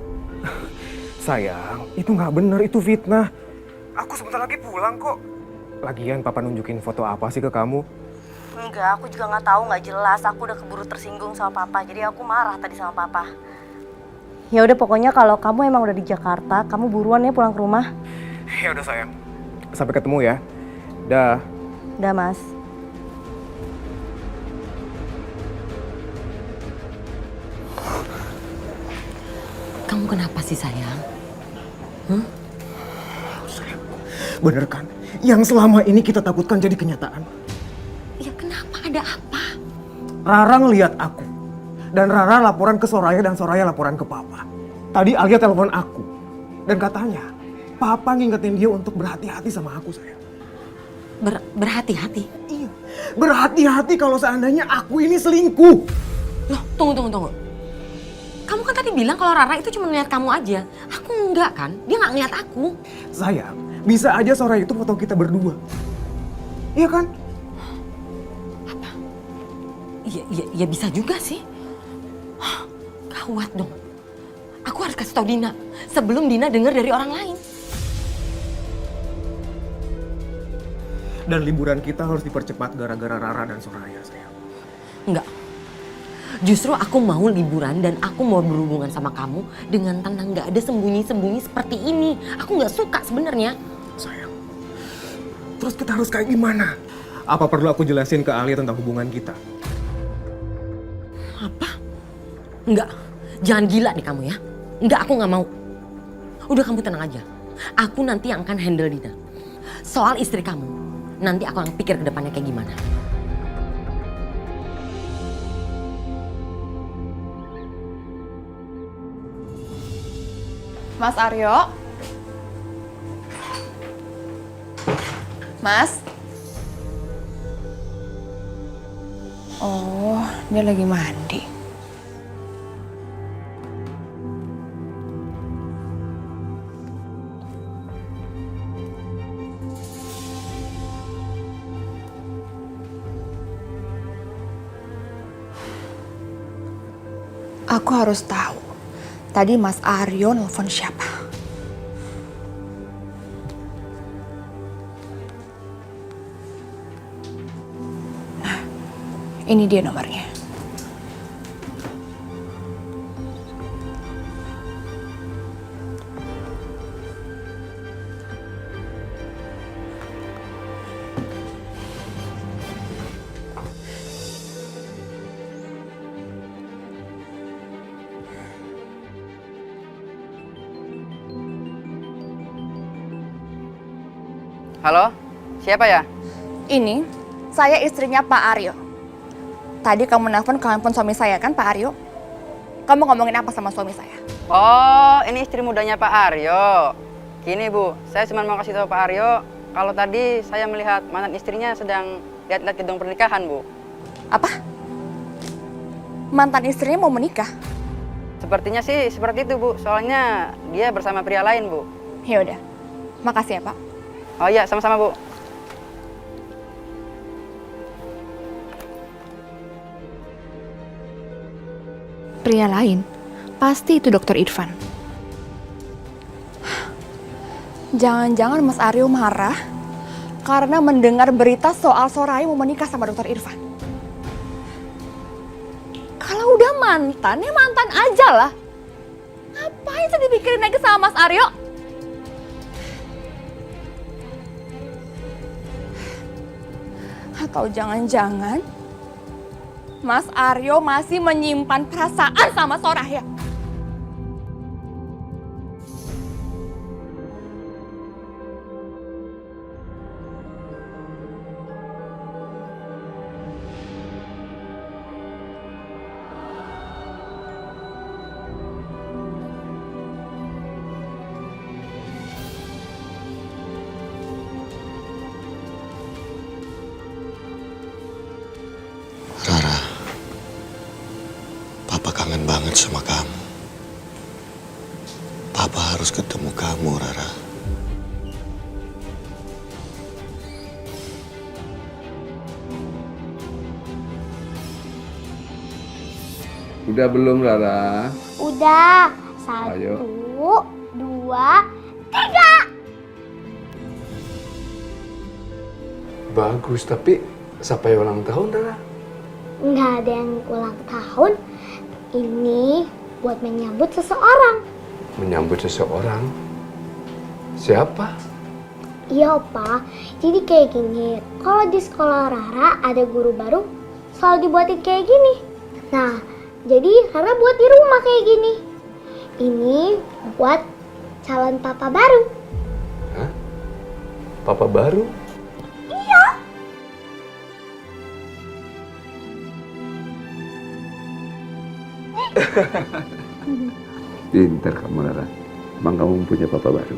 L: Sayang, itu nggak bener, itu fitnah. Aku sebentar lagi pulang kok. Lagian papa nunjukin foto apa sih ke kamu?
I: Enggak, aku juga nggak tahu, nggak jelas. Aku udah keburu tersinggung sama papa, jadi aku marah tadi sama papa. Ya udah, pokoknya kalau kamu emang udah di Jakarta, kamu buruan ya pulang ke rumah.
L: Ya udah sayang, sampai ketemu ya. Dah.
I: Dah Mas.
K: Kamu kenapa sih sayang?
L: Bener kan? Yang selama ini kita takutkan jadi kenyataan.
K: Ya kenapa? Ada apa?
L: Rara ngeliat aku. Dan Rara laporan ke Soraya dan Soraya laporan ke Papa. Tadi Alia telepon aku. Dan katanya, Papa ngingetin dia untuk berhati-hati sama aku, sayang.
K: Berhati-hati?
L: Iya. Berhati-hati kalau seandainya aku ini selingkuh.
K: Loh, tunggu. Kamu kan tadi bilang kalau Rara itu cuma ngeliat kamu aja. Aku enggak kan? Dia nggak ngeliat aku.
L: Sayang, bisa aja Soraya itu foto kita berdua. Iya kan?
K: Apa? Iya bisa juga sih. Gawat dong. Aku harus kasih tau Dina sebelum Dina dengar dari orang lain.
L: Dan liburan kita harus dipercepat gara-gara Rara dan Soraya, sayang.
K: Enggak. Justru aku mau liburan dan aku mau berhubungan sama kamu dengan tenang, nggak ada sembunyi-sembunyi seperti ini. Aku nggak suka sebenarnya.
L: Sayang, terus kita harus kayak gimana? Apa perlu aku jelasin ke Alia tentang hubungan kita?
K: Apa? Enggak. Jangan gila nih kamu ya. Enggak, aku nggak mau. Udah, kamu tenang aja. Aku nanti yang akan handle Dina. Soal istri kamu, nanti aku akan pikir ke depannya kayak gimana.
E: Mas Aryo? Mas? Oh, dia lagi mandi. Aku harus tahu, tadi Mas Aryo nelfon siapa? Nah, ini dia nomornya.
N: Halo, siapa ya?
E: Ini, saya istrinya Pak Aryo. Tadi kamu nelfon ke handphone suami saya kan, Pak Aryo? Kamu ngomongin apa sama suami saya?
N: Oh, ini istri mudanya Pak Aryo. Gini Bu, saya cuma mau kasih tahu Pak Aryo, kalau tadi saya melihat mantan istrinya sedang lihat-lihat gedung pernikahan, Bu.
E: Apa? Mantan istrinya mau menikah?
N: Sepertinya sih seperti itu, Bu. Soalnya dia bersama pria lain, Bu.
E: Ya udah, makasih ya Pak.
N: Oh iya, sama-sama, Bu.
E: Pria lain? Pasti itu Dokter Irfan. Jangan-jangan Mas Aryo marah karena mendengar berita soal Soraya mau menikah sama Dokter Irfan. Kalau udah mantan, ya mantan aja lah. Ngapain sih dipikirin lagi sama Mas Aryo? Atau jangan-jangan Mas Aryo masih menyimpan perasaan sama Soraya?
B: Papa kangen banget sama kamu. Papa harus ketemu kamu, Rara.
G: Udah belum, Rara?
F: Udah. 1,
G: Ayo.
F: 2, 3.
G: Bagus, tapi sampai ulang tahun, Rara?
F: Nggak ada yang ulang tahun. Ini buat menyambut seseorang.
G: Menyambut seseorang? Siapa?
F: Iya, Opa. Jadi kayak gini. Kalau di sekolah Rara ada guru baru, selalu dibuatin kayak gini. Nah, jadi Rara buat di rumah kayak gini. Ini buat calon papa baru.
G: Hah? Papa baru?
F: Iya.
G: Pintar kamu, Rara. Emang kamu punya papa baru?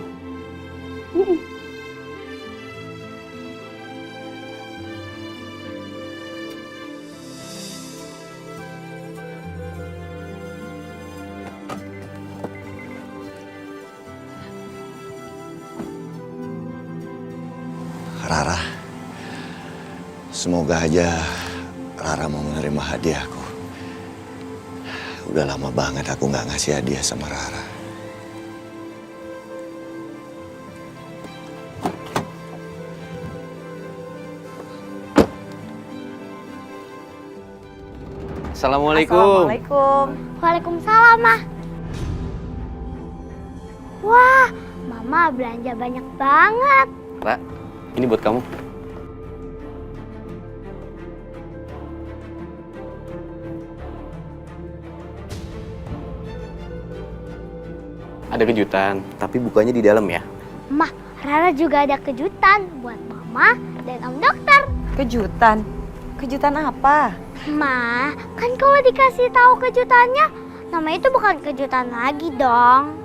B: Rara, semoga aja Rara mau menerima hadiahku. Udah lama banget aku nggak ngasih hadiah sama Rara.
C: Assalamualaikum.
A: Assalamualaikum.
F: Waalaikumsalam, Ma. Wah, Mama belanja banyak banget.
C: Ra, ini buat kamu. Ada kejutan, tapi bukanya di dalam ya.
F: Ma, Rara juga ada kejutan buat Mama dan Om Dokter.
A: Kejutan? Kejutan apa?
F: Ma, kan kalau dikasih tahu kejutannya, namanya itu bukan kejutan lagi dong.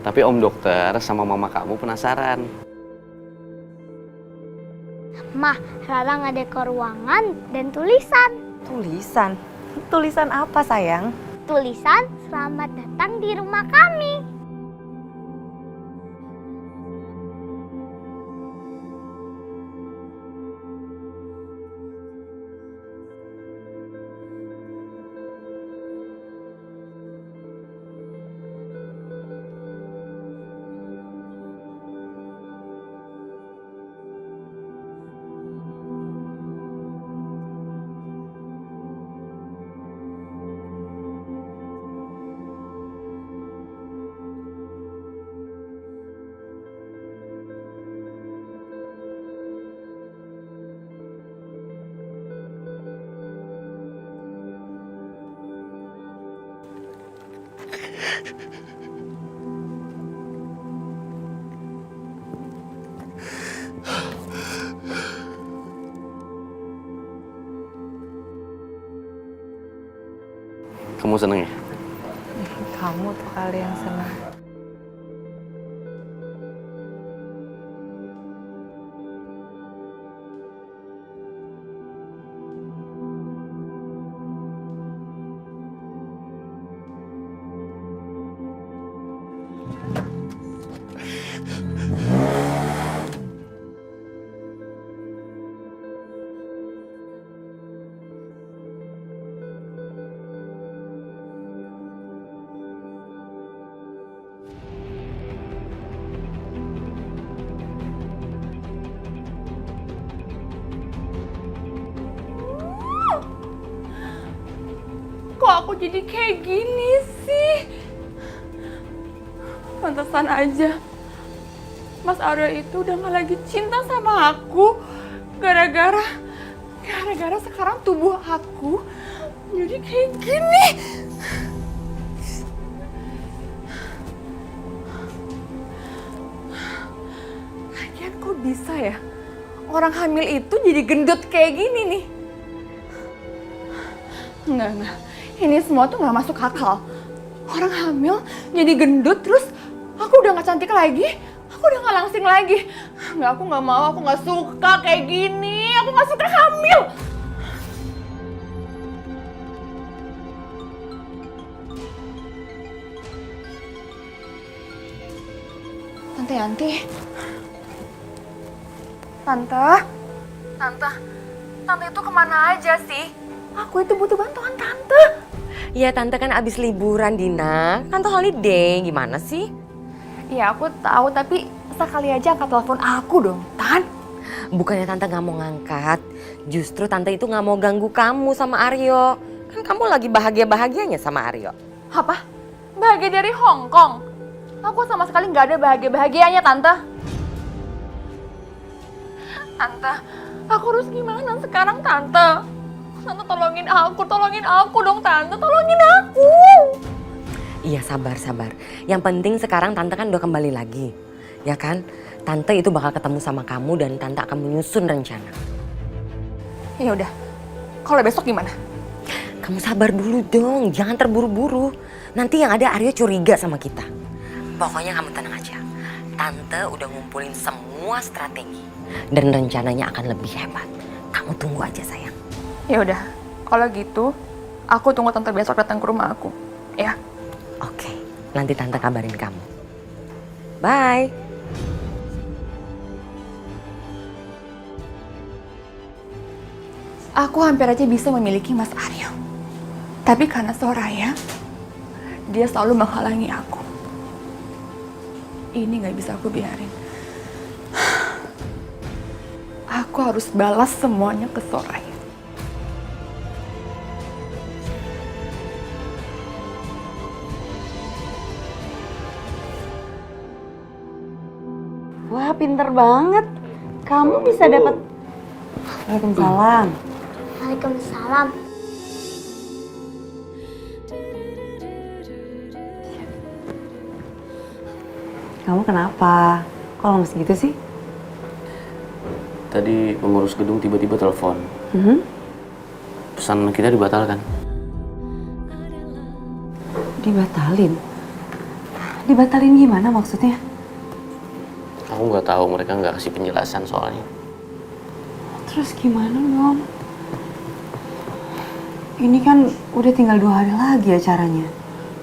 C: Tapi Om Dokter sama Mama kamu penasaran.
F: Ma, Rara ngedekor ruangan dan tulisan.
A: Tulisan? Tulisan apa, sayang?
F: Tulisan selamat datang di rumah kami.
C: Kamu seneng ya?
A: Kamu tuh kali yang senang.
M: Kok aku jadi kayak gini sih? Pantesan aja Mas Aryo itu udah gak lagi cinta sama aku. Gara-gara sekarang tubuh aku jadi kayak gini. Lagian kok bisa ya orang hamil itu jadi gendut kayak gini nih? Enggak. Ini semua tuh gak masuk akal. Orang hamil jadi gendut terus aku udah gak cantik lagi. Aku udah gak langsing lagi. Enggak, aku gak mau, aku gak suka kayak gini. Aku gak suka hamil.
E: Tante Yanti. Tante itu kemana aja sih? Aku itu butuh bantuan Tante.
K: Ya Tante kan abis liburan Dina, Tante holiday, gimana sih?
E: Iya aku tahu, tapi sekali aja angkat telepon aku dong, Tan.
K: Bukannya Tante gak mau ngangkat, justru Tante itu gak mau ganggu kamu sama Aryo. Kan kamu lagi bahagia-bahagianya sama Aryo.
E: Apa? Bahagia dari Hong Kong? Aku sama sekali nggak ada bahagia-bahagianya, Tante. Tante, aku harus gimana sekarang, Tante? Tante tolongin aku dong, Tante. Tolongin aku.
K: Iya sabar. Yang penting sekarang Tante kan udah kembali lagi. Ya kan? Tante itu bakal ketemu sama kamu dan Tante akan menyusun rencana.
E: Ya udah. Kalau besok gimana?
K: Kamu sabar dulu dong, jangan terburu-buru. Nanti yang ada Aryo curiga sama kita. Pokoknya kamu tenang aja. Tante udah ngumpulin semua strategi dan rencananya akan lebih hebat. Kamu tunggu aja sayang.
E: Ya udah. Kalau gitu, aku tunggu Tante besok datang ke rumah aku. Ya.
K: Oke, nanti Tante kabarin kamu. Bye.
E: Aku hampir aja bisa memiliki Mas Aryo. Tapi karena Soraya, dia selalu menghalangi aku. Ini gak bisa aku biarin. Aku harus balas semuanya ke Soraya.
A: Wah, pinter banget. Kamu bisa dapat. Waalaikumsalam.
F: Waalaikumsalam.
A: Kamu kenapa? Kok lemes gitu sih?
C: Tadi pengurus gedung tiba-tiba telepon. Pesan kita dibatalkan.
A: Dibatalin? Dibatalin gimana maksudnya?
C: Aku nggak tahu, mereka nggak kasih penjelasan soalnya.
A: Terus gimana dong? Ini kan udah tinggal 2 hari lagi acaranya.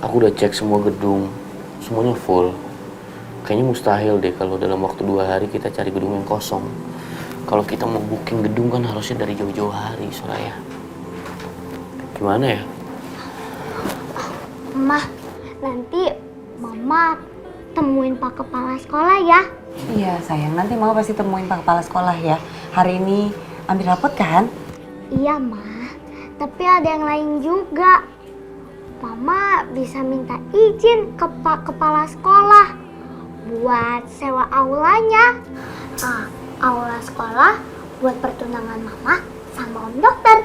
C: Aku udah cek semua gedung, semuanya full. Kayaknya mustahil deh kalau dalam waktu 2 hari kita cari gedung yang kosong. Kalau kita mau booking gedung kan harusnya dari jauh-jauh hari, Soraya. Gimana ya?
F: Mah, nanti Mama temuin Pak Kepala Sekolah ya.
A: Iya sayang, nanti Mama pasti temuin Pak Kepala Sekolah ya. Hari ini ambil rapot kan?
F: Iya, Ma. Tapi ada yang lain juga. Mama bisa minta izin ke Pak Kepala Sekolah buat sewa aulanya. Nah, aula sekolah buat pertunangan Mama sama Om Dokter.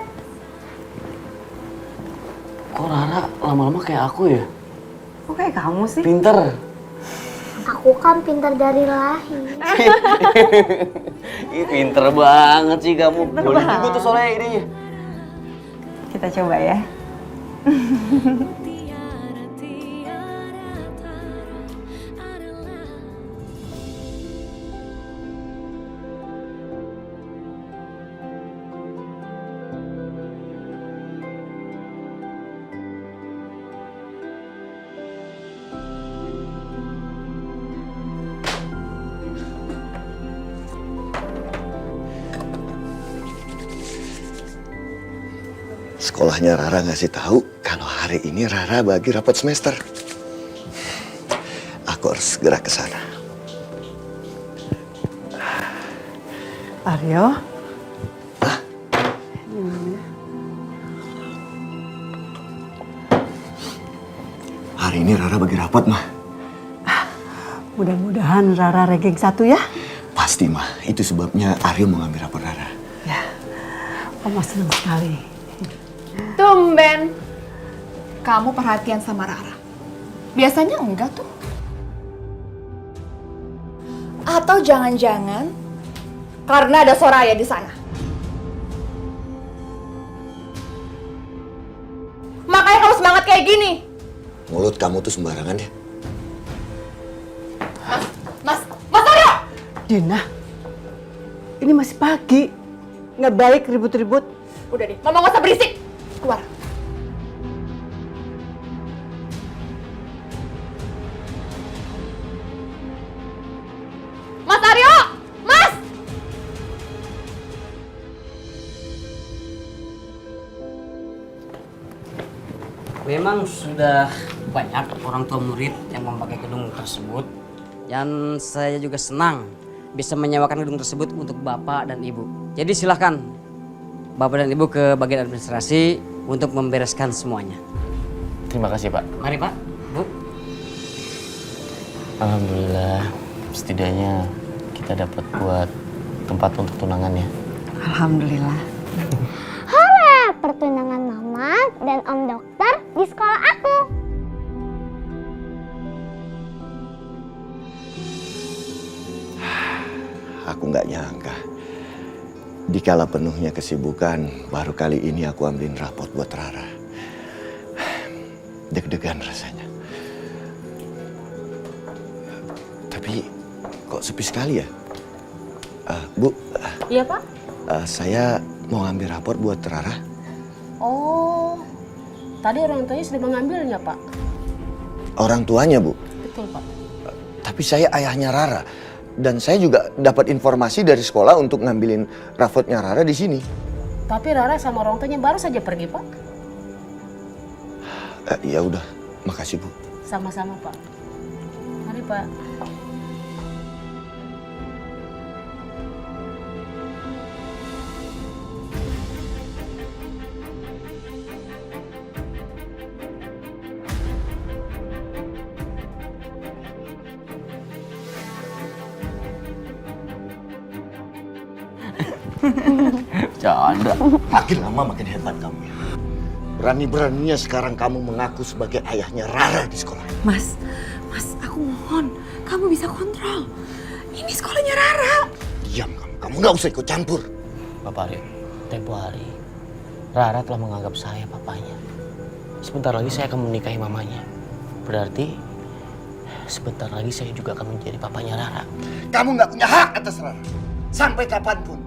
C: Kok Rara lama-lama kayak aku ya?
A: Kok kayak kamu sih?
C: Pinter.
F: Aku kan pintar dari lahir.
C: Ih, pinter banget sih kamu. Boleh juga tuh Soraya idenya.
A: Kita coba ya.
B: Sekolahnya Rara ngasih tahu kalau hari ini Rara bagi rapat semester. Aku harus segera ke sana.
D: Aryo?
B: Hari ini Rara bagi rapat, Mah.
D: Mudah-mudahan Rara ranking 1 ya.
B: Pasti, Mah. Itu sebabnya Aryo mau ngambil rapor Rara.
D: Ya, Oma senang sekali.
E: Tumben. Kamu perhatian sama Rara. Biasanya enggak tuh. Atau jangan-jangan karena ada Soraya di sana. Makanya kamu semangat kayak gini.
B: Mulut kamu tuh sembarangan ya.
E: Mas Aryo!
D: Dina, ini masih pagi. Nggak baik ribut-ribut.
E: Udah deh, Mama nggak usah berisik. Keluar.
O: Memang sudah banyak orang tua murid yang memakai gedung tersebut. Dan saya juga senang bisa menyewakan gedung tersebut untuk Bapak dan Ibu. Jadi silahkan Bapak dan Ibu ke bagian administrasi untuk membereskan semuanya.
C: Terima kasih, Pak.
O: Mari Pak, Bu.
C: Alhamdulillah, setidaknya kita dapat buat tempat untuk tunangannya.
A: Alhamdulillah.
F: Hore, pertunangan Mama dan Om Dokter di sekolah aku.
B: Aku nggak nyangka. Dikala penuhnya kesibukan, baru kali ini aku ambilin rapot buat Rara. Deg-degan rasanya. Tapi kok sepi sekali ya? Bu.
I: Iya, Pak?
B: Saya mau ambil rapor buat Rara.
I: Oh, tadi orang tuanya sudah mengambilnya, Pak.
B: Orang tuanya, Bu.
I: Betul, Pak.
B: Tapi saya ayahnya Rara. Dan saya juga dapat informasi dari sekolah untuk ngambilin rapotnya Rara di sini.
I: Tapi Rara sama orang tuanya baru saja pergi, Pak.
B: Ya udah, makasih Bu.
I: Sama-sama, Pak. Mari, Pak.
C: Canda.
B: Makin lama makin hebat kamu ya. Berani-beraninya sekarang kamu mengaku sebagai ayahnya Rara di sekolah.
A: Mas, aku mohon, kamu bisa kontrol. Ini sekolahnya Rara.
B: Diam kamu, kamu nggak usah ikut campur.
C: Bapak Aryo, tempo hari Rara telah menganggap saya papanya. Sebentar lagi saya akan menikahi mamanya. Berarti sebentar lagi saya juga akan menjadi papanya Rara.
B: Kamu nggak punya hak atas Rara. Sampai kapanpun,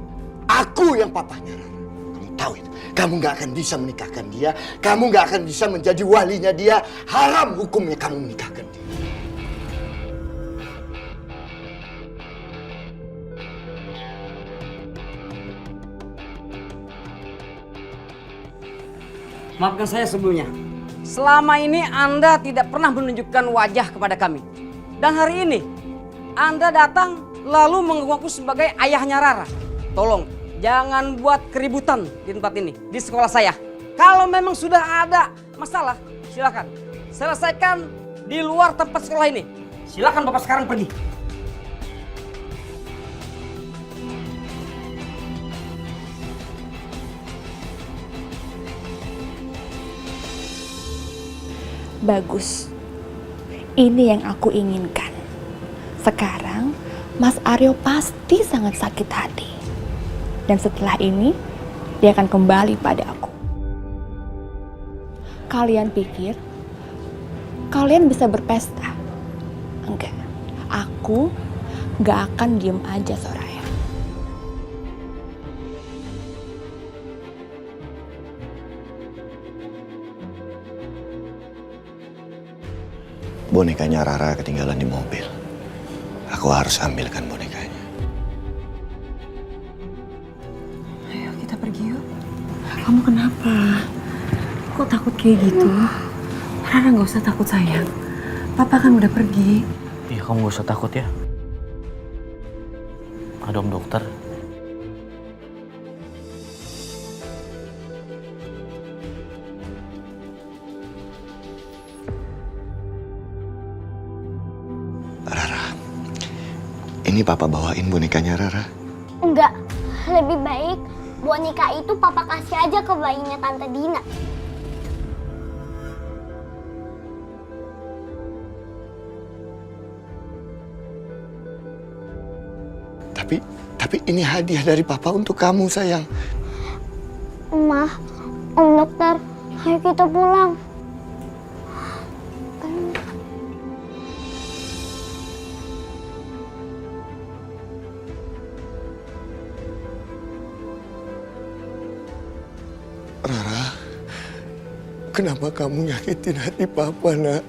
B: aku yang papanya Rara. Kamu tahu itu. Kamu nggak akan bisa menikahkan dia. Kamu nggak akan bisa menjadi walinya dia. Haram hukumnya kamu menikahkan dia.
O: Maafkan saya sebelumnya. Selama ini Anda tidak pernah menunjukkan wajah kepada kami. Dan hari ini Anda datang lalu mengaku sebagai ayahnya Rara. Tolong jangan buat keributan di tempat ini, di sekolah saya. Kalau memang sudah ada masalah, silakan selesaikan di luar tempat sekolah ini. Silakan Bapak sekarang pergi.
E: Bagus. Ini yang aku inginkan. Sekarang Mas Aryo pasti sangat sakit hati. Dan setelah ini dia akan kembali pada aku. Kalian pikir kalian bisa berpesta? Enggak. Aku gak akan diem aja, Soraya.
B: Bonekanya Rara ketinggalan di mobil. Aku harus ambilkan bonekanya.
A: Ayo kita pergi yuk. Kamu kenapa? Kok takut kayak gitu? Rara nggak usah takut sayang. Papa kan udah pergi.
C: Iya, kamu gak usah takut ya. Ada Om Dokter.
B: Ini Papa bawain bonekanya Rara.
F: Enggak, lebih baik boneka itu Papa kasih aja ke bayinya Tante Dina.
B: Tapi ini hadiah dari Papa untuk kamu, sayang.
F: Mah, Om Dokter, ayo kita pulang.
B: Rara, kenapa kamu nyakitin hati Papa, nak?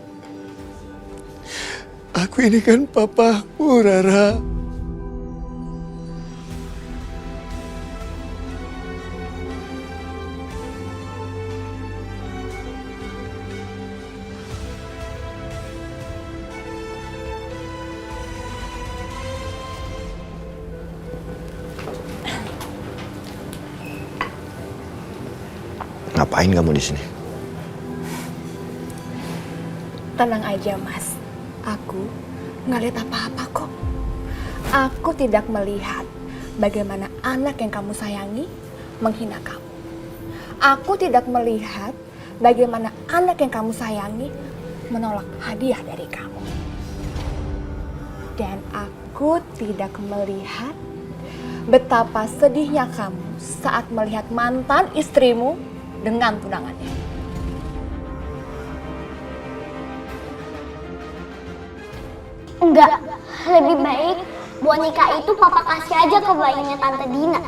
B: Aku ini kan papamu, Rara. Ngapain kamu di sini?
E: Tenang aja, Mas. Aku nggak lihat apa-apa kok. Aku tidak melihat bagaimana anak yang kamu sayangi menghina kamu. Aku tidak melihat bagaimana anak yang kamu sayangi menolak hadiah dari kamu. Dan aku tidak melihat betapa sedihnya kamu saat melihat mantan istrimu dengan tunangannya.
F: Enggak, lebih baik boneka itu papa kasih aja ke bayinya Tante Dina.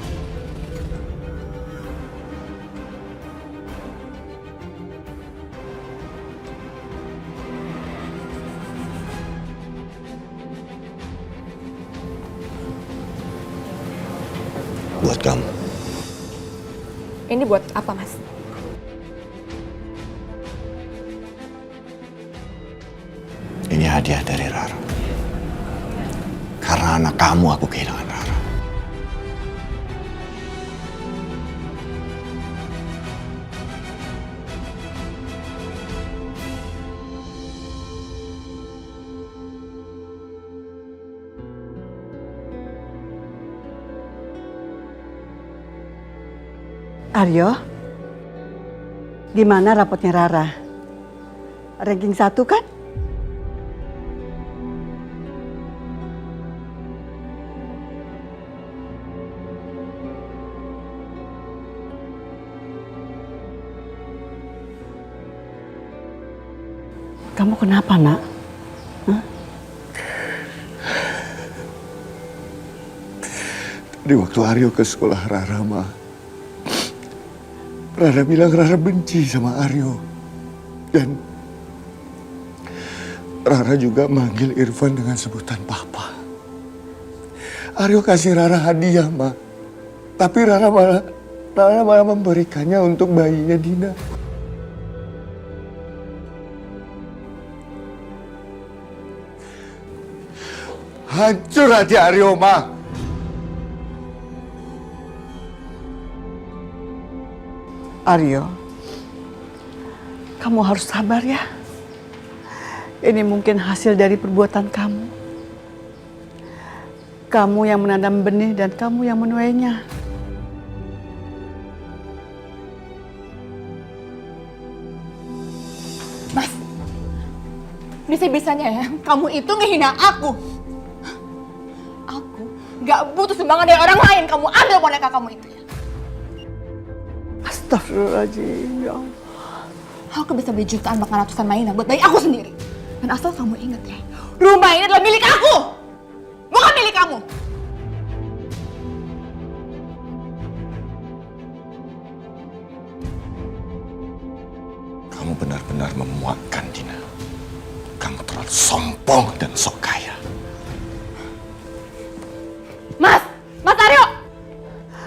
B: Buat kamu.
E: Ini buat apa, Mas?
B: Ini hadiah dari Rara. Karena anak kamu aku kehilangan Rara.
D: Aryo, gimana rapotnya Rara? Ranking 1 kan? Kamu kenapa, Nak? Hah?
B: Di waktu Aryo ke sekolah Rara, Ma. Rara bilang Rara benci sama Aryo. Dan Rara juga manggil Irfan dengan sebutan Papa. Aryo kasih Rara hadiah, Ma. Tapi Rara malah memberikannya untuk bayinya Dina. Hancur hati Aryo, Ma.
D: Aryo, kamu harus sabar ya. Ini mungkin hasil dari perbuatan kamu. Kamu yang menanam benih dan kamu yang menuainya.
E: Mas, bisa-bisanya ya, kamu itu ngehina aku. Aku gak butuh sumbangan dari orang lain, kamu ambil boneka kamu itu ya.
D: Astagfirullahaladzim, ya Allah.
E: Aku bisa beli jutaan bahkan ratusan mainan buat bayi aku sendiri. Dan asal kamu ingat ya, rumah ini adalah milik aku, bukan milik kamu.
B: Kamu benar-benar memuakkan, Dina. Kamu terlalu sombong dan sok kaya.
E: Mas Aryo!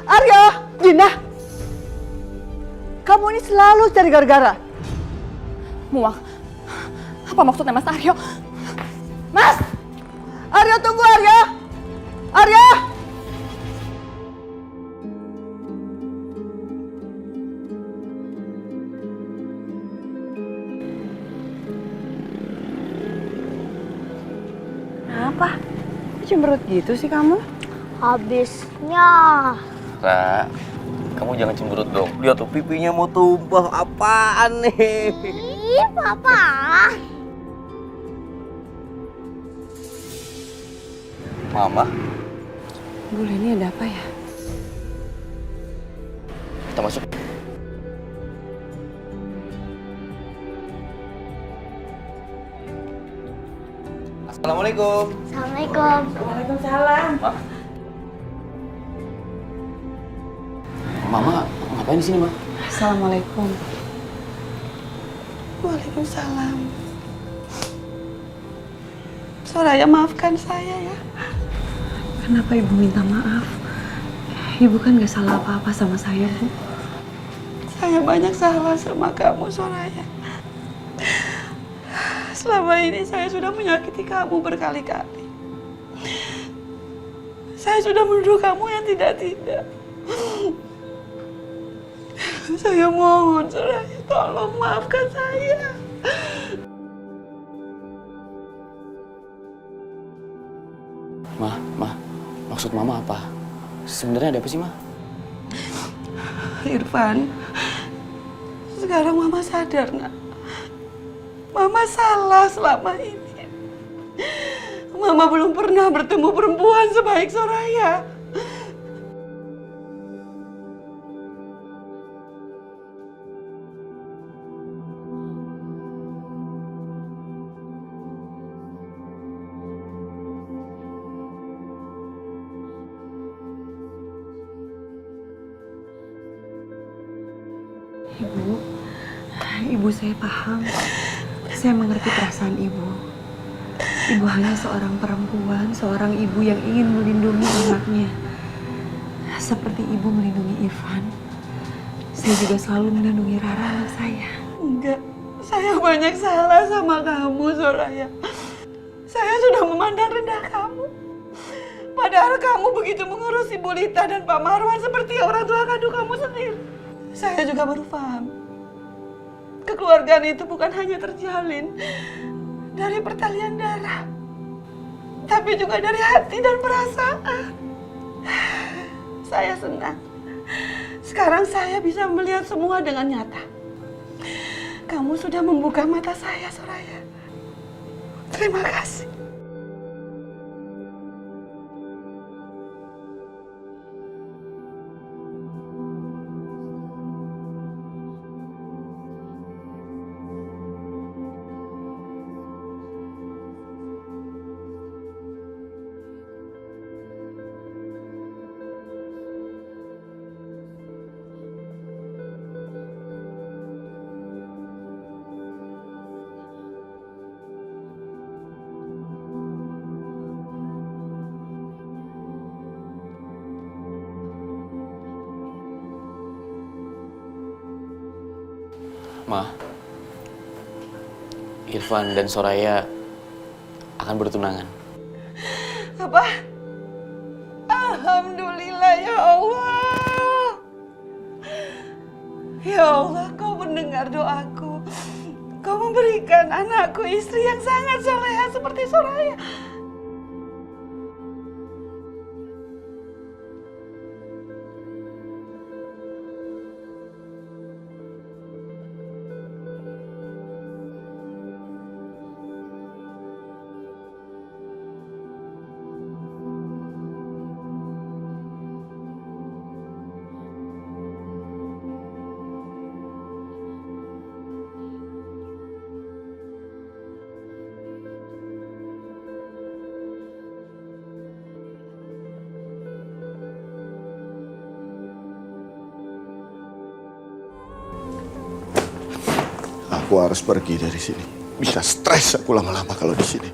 D: Aryo, Dina. Kamu ini selalu cari gara-gara.
E: Muak. Apa maksudnya Mas Aryo? Mas!
D: Aryo, tunggu Aryo! Aryo!
A: Kenapa? Cemberut gitu sih kamu?
F: Habisnya.
C: Ra, kamu jangan cemberut dong. Lihat tuh pipinya mau tumpah. Apaan nih?
F: Ih, Papa.
C: Mama,
A: Bule, ini ada apa ya?
C: kita masuk. Assalamualaikum.
F: Assalamualaikum.
A: Waalaikumsalam.
C: Mama, ngapain di sini, Ma?
A: Assalamualaikum.
D: Waalaikumsalam. Soraya, maafkan saya ya.
A: Kenapa Ibu minta maaf? Ibu kan gak salah apa-apa sama saya, Bu.
D: Saya banyak salah sama kamu, Soraya. Selama ini saya sudah menyakiti kamu berkali-kali. Saya sudah menuduh kamu yang tidak-tidak. Saya mohon, Soraya, tolong maafkan saya.
C: Ma, maksud Mama apa? Sebenarnya ada apa sih, Ma?
D: Irfan, sekarang Mama sadar, Nak. Mama salah selama ini. Mama belum pernah bertemu perempuan sebaik Soraya.
A: Ibu saya paham. Saya mengerti perasaan ibu. Ibu hanya seorang perempuan, seorang ibu yang ingin melindungi anaknya. Seperti ibu melindungi Irfan, saya juga selalu melindungi Rara, anak saya.
D: Enggak, saya banyak salah sama kamu, Soraya. Saya sudah memandang rendah kamu. Padahal kamu begitu mengurusi Bu Lita dan Pak Marwan seperti orang tua kandung kamu sendiri. Saya juga baru paham. Kekeluargaan itu bukan hanya terjalin dari pertalian darah, tapi juga dari hati dan perasaan. Saya senang. Sekarang saya bisa melihat semua dengan nyata. Kamu sudah membuka mata saya, Soraya. Terima kasih.
C: Ma, Irfan dan Soraya akan bertunangan.
D: Apa? Alhamdulillah ya Allah. Ya Allah, kau mendengar doaku. Kau memberikan anakku istri yang sangat soleha seperti Soraya.
B: Aku harus pergi dari sini. Bisa stres aku lama-lama kalau di sini.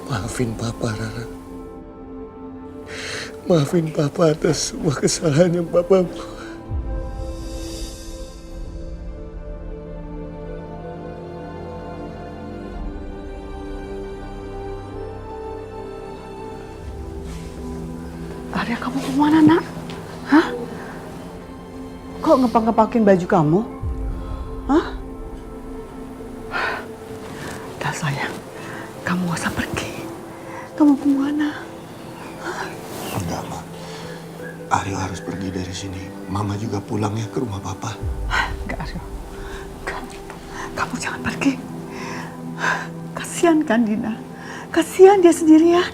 B: Maafin Papa, Rara. Maafin Papa atas semua kesalahan yang Papa buat.
D: Arya, kamu kemana, Nak? Hah? Kok ngepak-ngepakin baju kamu? Hah? Dah sayang, kamu gak usah pergi. Kamu kemana?
B: Enggak, Ma. Aryo harus pergi dari sini. Mama juga pulang ya ke rumah Papa.
D: Enggak, Aryo. Kamu jangan pergi. Kasihan kan Dina? Kasihan dia sendirian.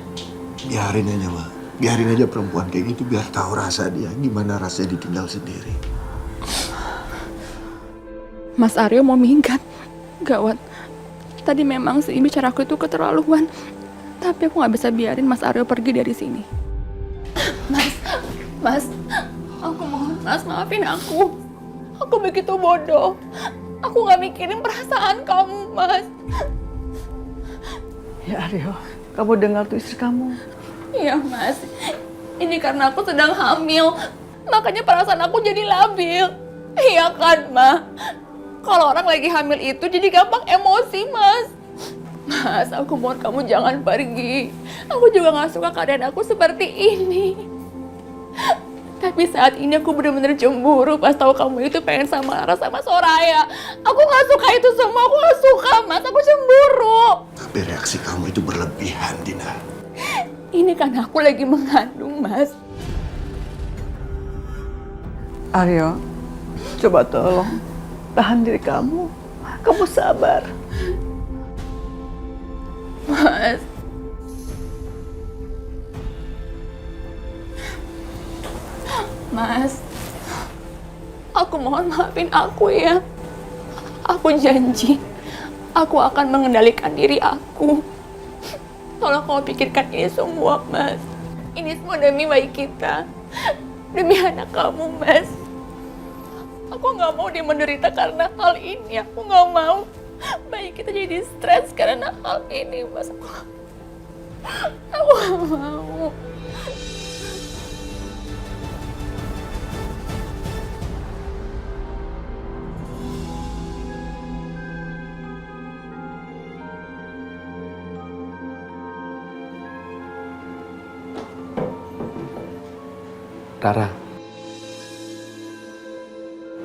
B: Biarin aja, Ma. Biarin aja perempuan kayak gitu biar tahu rasa dia. Gimana rasanya ditinggal sendiri.
M: Mas Aryo mau minggat. Gawat. Tadi memang sih bicaraku itu keterlaluan. Tapi aku gak bisa biarin Mas Aryo pergi dari sini. Mas, aku mohon Mas, maafin aku. Aku begitu bodoh. Aku gak mikirin perasaan kamu, Mas.
D: Ya Aryo, kamu dengar tuh istri kamu.
M: Iya, Mas. Ini karena aku sedang hamil. Makanya perasaan aku jadi labil. Iya kan, Ma? Kalau orang lagi hamil itu jadi gampang emosi, Mas. Mas, aku mohon kamu jangan pergi. Aku juga gak suka keadaan aku seperti ini. Tapi saat ini aku benar-benar cemburu pas tahu kamu itu pengen sama Rara sama Soraya. Aku gak suka itu semua, aku gak suka, Mas. Aku cemburu.
B: Tapi reaksi kamu itu berlebihan, Dina.
M: Ini kan aku lagi mengandung, Mas.
D: Aryo, coba tolong tahan diri kamu. Kamu sabar.
M: Mas. Mas. Aku mohon maafin aku ya. Aku janji. Aku akan mengendalikan diri aku. Tolong kamu pikirkan ini semua, Mas. Ini semua demi baik kita. Demi anak kamu, Mas. Aku gak mau dia menderita karena hal ini. Aku gak mau bayi kita jadi stres karena hal ini, Mas. Aku gak mau.
G: Rara,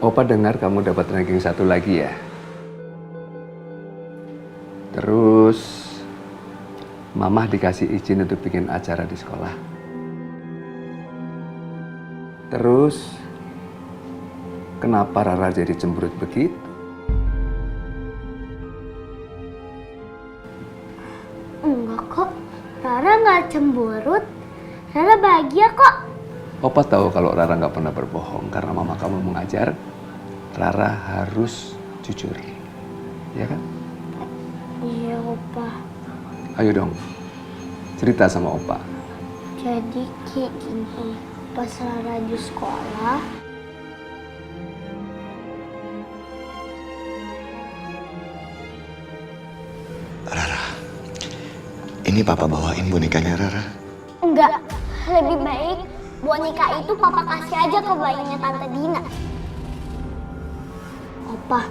G: Opa dengar kamu dapat ranking 1 lagi ya. Terus, Mamah dikasih izin untuk bikin acara di sekolah. Terus, kenapa Rara jadi cemberut begitu?
F: Enggak kok, Rara nggak cemburut. Rara bahagia kok.
G: Opa tahu kalau Rara nggak pernah berbohong karena mama kamu mengajar Rara harus jujur, ya kan?
F: Iya, Opa.
G: Ayo dong, cerita sama Opa.
F: Jadi kayak gini, pas Rara di sekolah,
B: Rara, ini papa bawain bonekanya Rara.
F: enggak, lebih baik boneka itu papa kasih aja ke bayinya Tante Dina. Opa,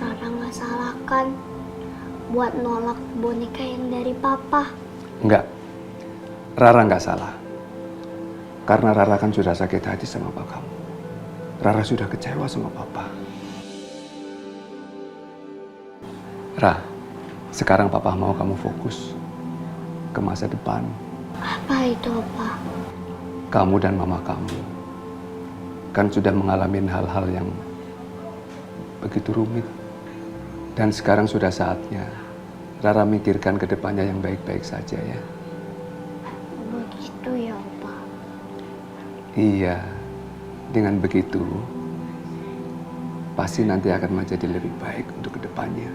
F: Rara nggak salah kan buat nolak boneka yang dari papa.
G: Enggak, Rara nggak salah. Karena Rara kan sudah sakit hati sama papa kamu. Rara sudah kecewa sama papa. Ra, sekarang papa mau kamu fokus ke masa depan.
F: Apa itu, Opa?
G: Kamu dan mama kamu kan sudah mengalami hal-hal yang begitu rumit. Dan sekarang sudah saatnya Rara mikirkan ke depannya yang baik-baik saja ya.
F: Begitu ya, Opa.
G: Iya, dengan begitu pasti nanti akan menjadi lebih baik untuk kedepannya.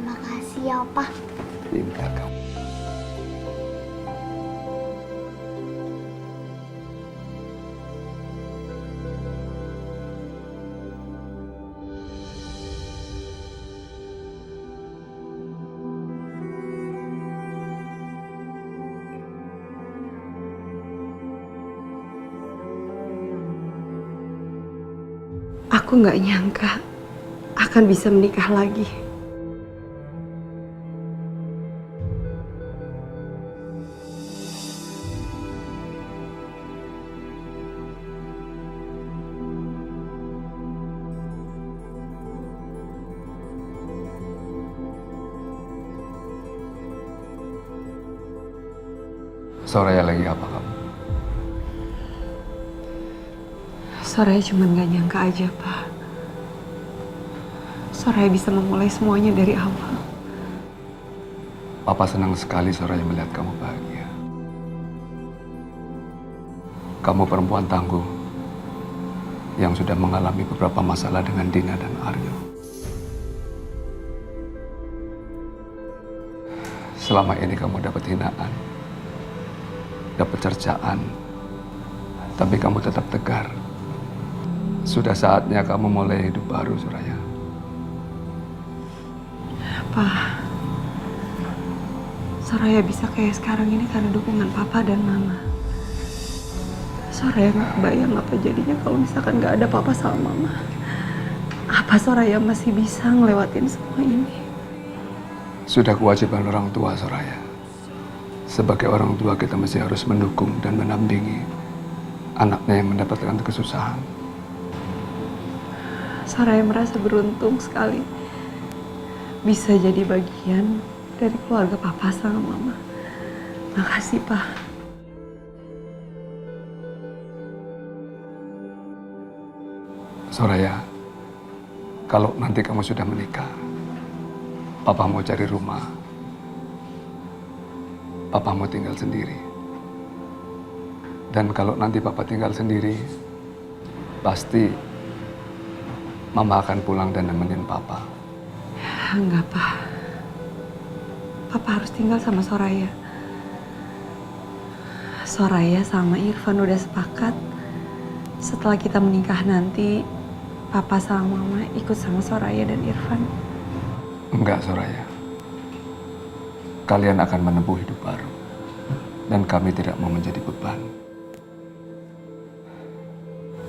F: Makasih ya, Opa.
G: Pintar kamu.
A: Aku nggak nyangka akan bisa menikah lagi.
G: Soraya lagi apa kamu?
A: Soraya cuma nggak nyangka aja, Pak. Soraya bisa memulai semuanya dari awal.
G: Papa senang sekali Soraya melihat kamu bahagia. Kamu perempuan tangguh yang sudah mengalami beberapa masalah dengan Dina dan Aryo. Selama ini kamu dapat hinaan, dapat cercaan, tapi kamu tetap tegar. Sudah saatnya kamu mulai hidup baru, Soraya.
A: Pa, Soraya bisa kayak sekarang ini karena dukungan Papa dan Mama. Soraya nggak kebayang apa jadinya kalau misalkan nggak ada Papa sama Mama. Apa Soraya masih bisa ngelewatin semua ini?
G: Sudah kewajiban orang tua, Soraya. Sebagai orang tua kita masih harus mendukung dan mendampingi anaknya yang mendapatkan kesusahan.
A: Soraya merasa beruntung sekali bisa jadi bagian dari keluarga Papa sama Mama. Makasih, Pak.
G: Soraya, kalau nanti kamu sudah menikah, Papa mau cari rumah. Papa mau tinggal sendiri. Dan kalau nanti Papa tinggal sendiri, pasti Mama akan pulang dan nemenin Papa.
A: Enggak, Pak. Papa harus tinggal sama Soraya. Soraya sama Irfan udah sepakat. Setelah kita menikah nanti, Papa sama Mama ikut sama Soraya dan Irfan.
G: Enggak, Soraya. Kalian akan menempuh hidup baru. Dan kami tidak mau menjadi beban.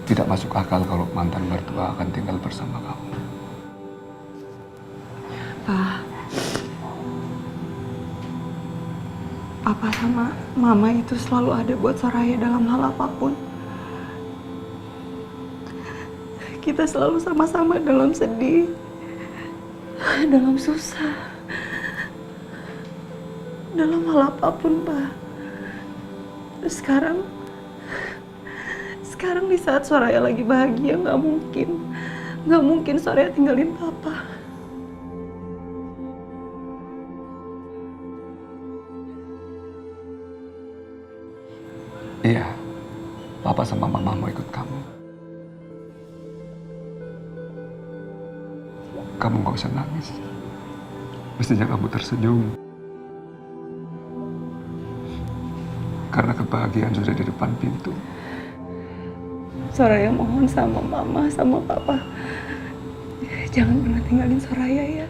G: Tidak masuk akal kalau mantan mertua akan tinggal bersama kamu.
A: Pak, Papa sama Mama itu selalu ada buat Soraya dalam hal apapun. Kita selalu sama-sama dalam sedih, dalam susah, dalam hal apapun, Pak. Sekarang di saat Soraya lagi bahagia, nggak mungkin Soraya tinggalin Papa.
G: Iya, Papa sama Mama mau ikut kamu. Kamu nggak usah nangis. Mestinya kamu tersenyum. Karena kebahagiaan sudah di depan pintu.
A: Soraya mohon sama Mama, sama Papa, jangan pernah tinggalin Soraya ya.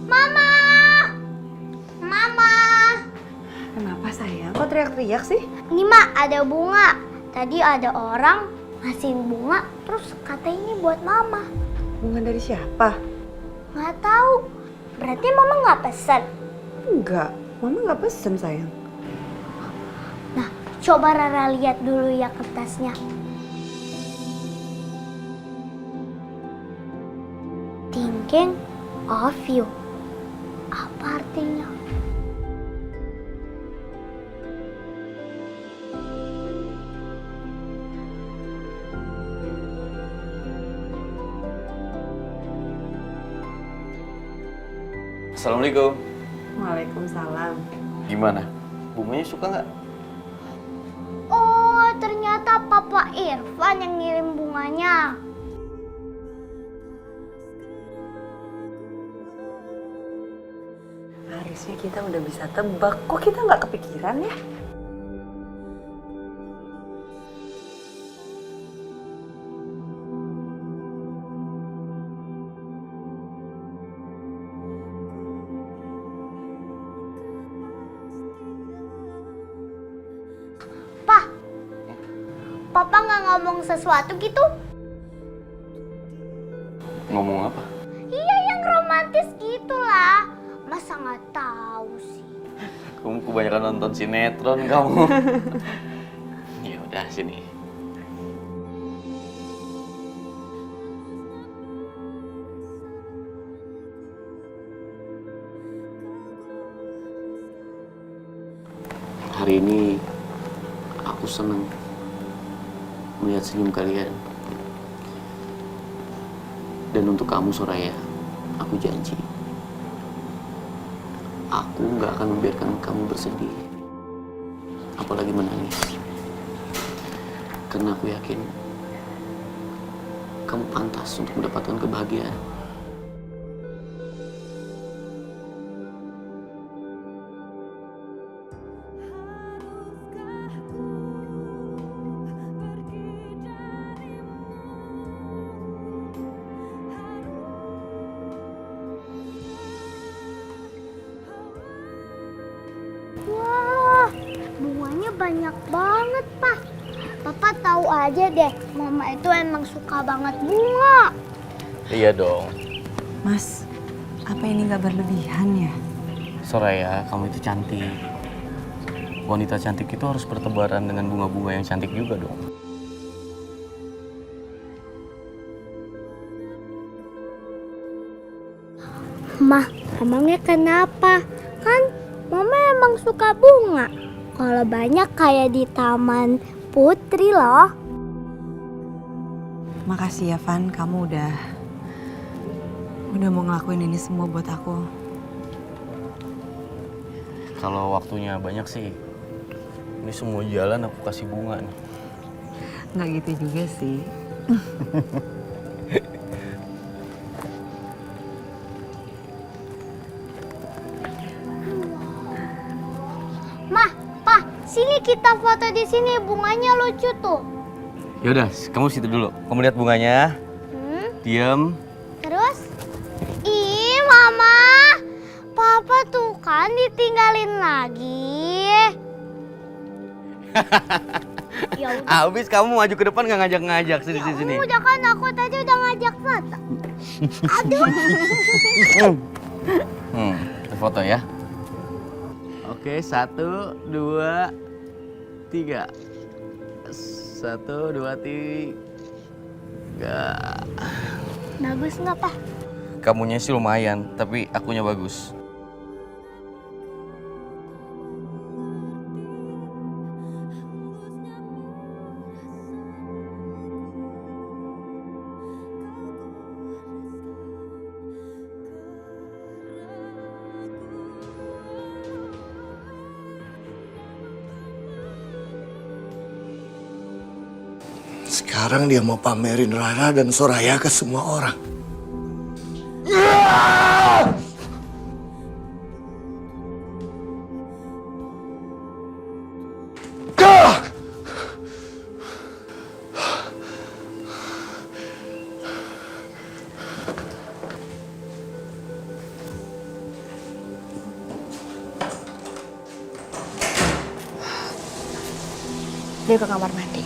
F: Mama! Mama!
A: Kenapa sayang? Kok teriak-teriak sih?
F: Ini Mak, ada bunga. Tadi ada orang ngasih bunga, terus kata ini buat Mama.
A: Bunga dari siapa?
F: Nggak tahu. Berarti Mama nggak pesan?
A: Enggak, Mama nggak pesen sayang.
F: Nah, coba Rara lihat dulu ya kertasnya. Thinking of you. Apa artinya?
C: Assalamualaikum.
A: Waalaikumsalam.
C: Gimana? Bunganya suka nggak?
F: Oh, ternyata Papa Irfan yang ngirim bunganya.
A: Harusnya kita udah bisa tebak. Kok kita nggak kepikiran ya?
F: Papa nggak ngomong sesuatu gitu?
C: Ngomong apa?
F: Iya, yang romantis gitulah. Masa nggak tahu sih?
C: Kamu kebanyakan nonton sinetron kamu. Ya udah sini. Hari ini aku senang melihat senyum kalian. Dan Dan untuk kamu Soraya, aku janji, aku nggak akan membiarkan kamu bersedih, apalagi menangis. Karena aku yakin kamu pantas untuk mendapatkan kebahagiaan.
F: Wah, bunganya banyak banget, Pak. Papa tahu aja deh, Mama itu emang suka banget bunga.
C: Iya dong.
A: Mas, apa ini nggak berlebihan ya?
C: Soraya, kamu itu cantik. Wanita cantik itu harus bertebaran dengan bunga-bunga yang cantik juga dong.
F: Mah, emangnya kenapa? Kan Mama emang suka bunga. Kalau banyak kayak di Taman Putri loh.
A: Makasih ya Van, kamu udah mau ngelakuin ini semua buat aku.
C: Kalau waktunya banyak sih, ini semua jalan aku kasih bunga nih.
A: Nggak gitu juga sih.
F: Mah, Pa, sini kita foto di sini, bunganya lucu tuh.
C: Yaudah, kamu situ dulu. Kamu lihat bunganya. Diam.
F: Terus? Ih, Mama. Papa tuh kan ditinggalin lagi. Ya udah.
C: Abis kamu maju ke depan nggak ngajak-ngajak sini.
F: Udah kan aku tadi udah ngajak foto. Aduh.
C: Kita foto ya. Oke, 1, 2, 3. 1, 2, 3.
F: Bagus nggak, Pak?
C: Kamunya sih lumayan, tapi akunya bagus.
B: Sekarang dia mau pamerin Rara dan Soraya ke semua orang.
E: Dia ke kamar mandi.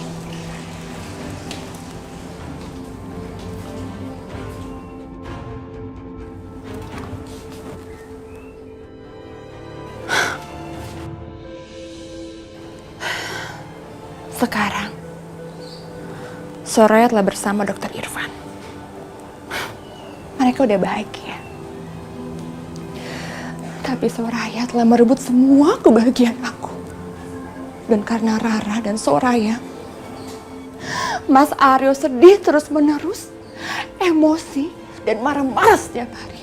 E: Sekarang, Soraya telah bersama Dr. Irfan. Mereka udah bahagia. Tapi Soraya telah merebut semua kebahagiaan aku. Dan karena Rara dan Soraya, Mas Aryo sedih terus-menerus, emosi, dan marah-marah setiap hari.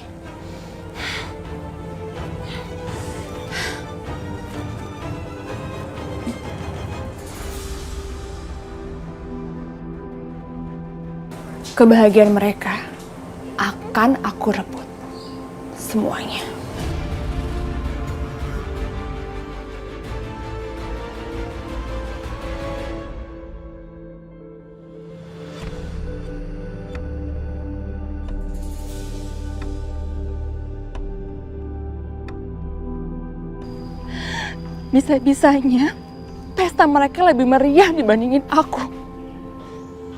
E: Kebahagiaan mereka akan aku rebut semuanya. Bisa-bisanya pesta mereka lebih meriah dibandingin aku.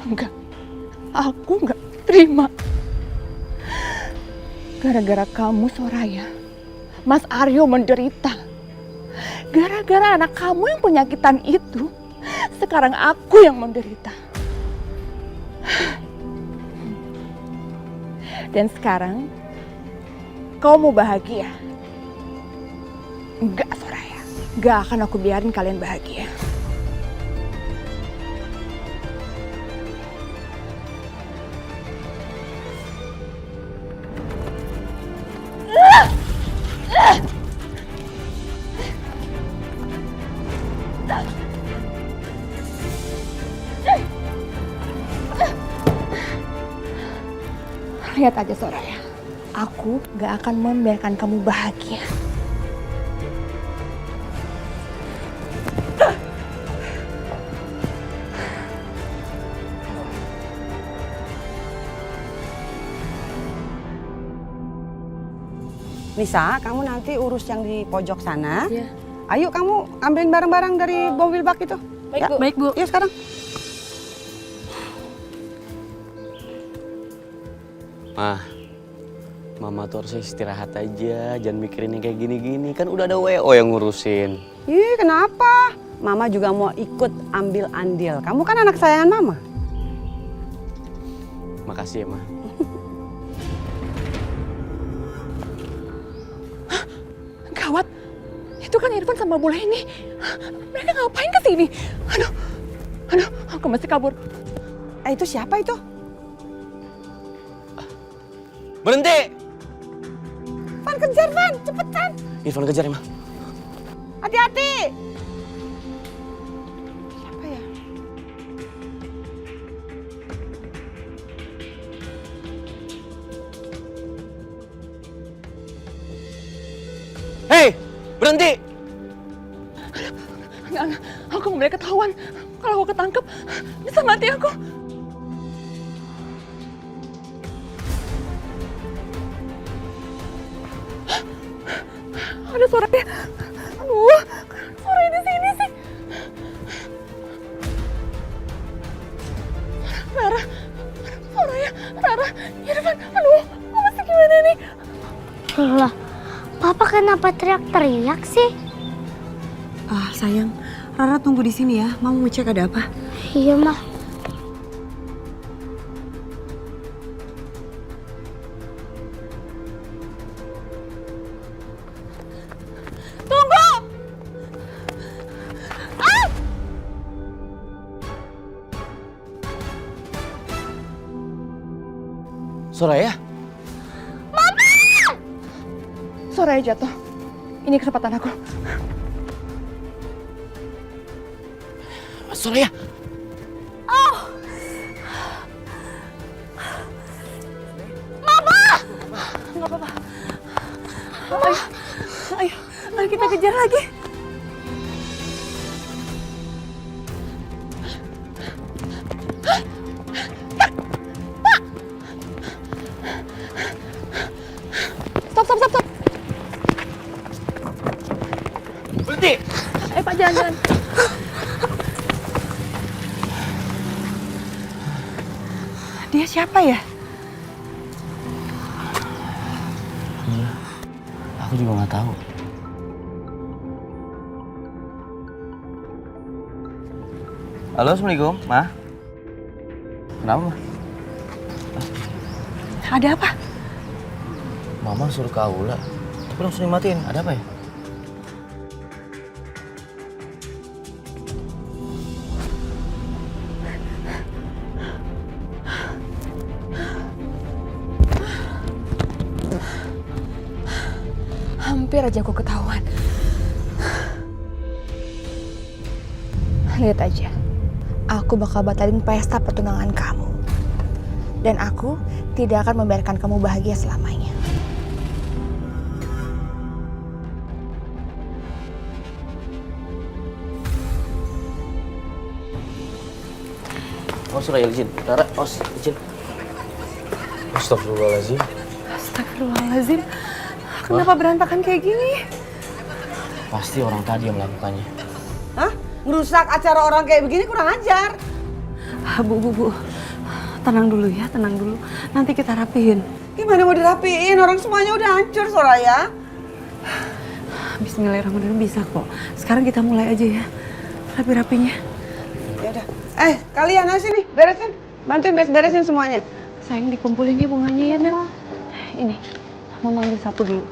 E: Enggak. Aku nggak terima. Gara-gara kamu, Soraya, Mas Aryo menderita. Gara-gara anak kamu yang penyakitan itu, sekarang aku yang menderita. Dan sekarang, kau mau bahagia? Enggak, Soraya. Enggak akan aku biarin kalian bahagia. Lihat aja Soraya, aku gak akan membiarkan kamu bahagia.
P: Nisa, kamu nanti urus yang di pojok sana.
E: Iya.
P: Ayo kamu ambilin barang-barang dari mobil bak itu.
E: Baik,
P: Ya?
E: Bu. Baik, Bu.
P: Yuk sekarang.
C: Mama tuh harusnya istirahat aja, jangan mikirin yang kayak gini-gini. Kan udah ada WO yang ngurusin.
P: Ih, kenapa? Mama juga mau ikut ambil andil. Kamu kan anak kesayangan Mama.
C: Makasih ya, Ma.
E: Gawat, itu kan Irfan sama Bule ini. Mereka ngapain ke sini? Aduh, aku mesti kabur.
P: Itu siapa itu?
C: Berhenti!
P: Van, kejar Van, cepetan.
C: Irfan kejar ya, Ma.
P: Hati-hati. Siapa ya?
C: Hei, berhenti!
E: Enggak, aku nggak boleh ketahuan. Kalau aku ketangkep, bisa mati aku. Ada suaranya. Aduh, suaranya di sini sih. Rara, suaranya Rara, Irfan. Aduh, mesti gimana nih?
F: Lah, Papa kenapa teriak-teriak sih?
A: Sayang, Rara tunggu di sini ya. Mama mau cek ada apa.
F: Iya, Mah.
E: Tunggu!
C: Soraya?
E: Mama! Soraya jatuh. Ini kesempatan aku.
C: Soraya!
E: Oh! Mama! Nggak apa-apa. Ayo kita kejar lagi. Stop.
C: Berhenti!
E: Pak, jangan.
A: Dia siapa ya?
C: Aku juga nggak tahu. Halo, Assalamualaikum, Ma. Kenapa, Ma?
A: Ada apa?
C: Mama suruh ke aula, tapi langsung dimatiin. Ada apa ya?
E: Hampir aja aku ketahuan. Lihat aja, aku bakal batalin pesta pertunangan kamu. Dan aku tidak akan membiarkan kamu bahagia selamanya.
C: Oh, Soraya izin. Rara, izin. Astagfirullahaladzim.
A: Astagfirullahaladzim. Kenapa berantakan kayak gini?
C: Pasti orang tadi yang melakukannya.
P: Hah? Ngerusak acara orang kayak begini kurang ajar.
A: Bu. Tenang dulu ya, tenang dulu. Nanti kita rapihin.
P: Gimana mau dirapiin? Orang semuanya udah hancur, Soraya.
A: Bismillahirrahmanirrahim, bisa kok. Sekarang kita mulai aja ya. Rapi-rapinya.
P: Ya udah. Kalian ayo sini, beresin. Bantuin beresin semuanya.
A: Sayang, dikumpulin ya bunganya ya, Nel. Ini, Mama ambil satu dulu.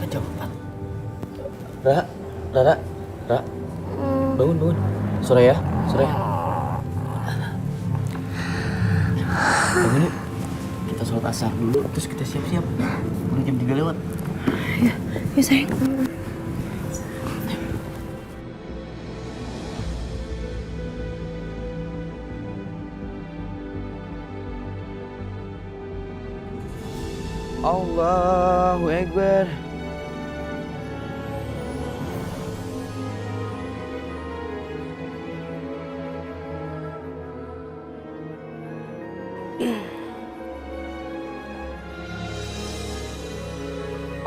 C: kan jam 4. Rara. Bangun. Soraya. Bangun yuk. Kita sholat asar dulu, terus kita siap-siap. Udah jam 3 lewat.
A: Ya sayang.
N: Allahu Akbar.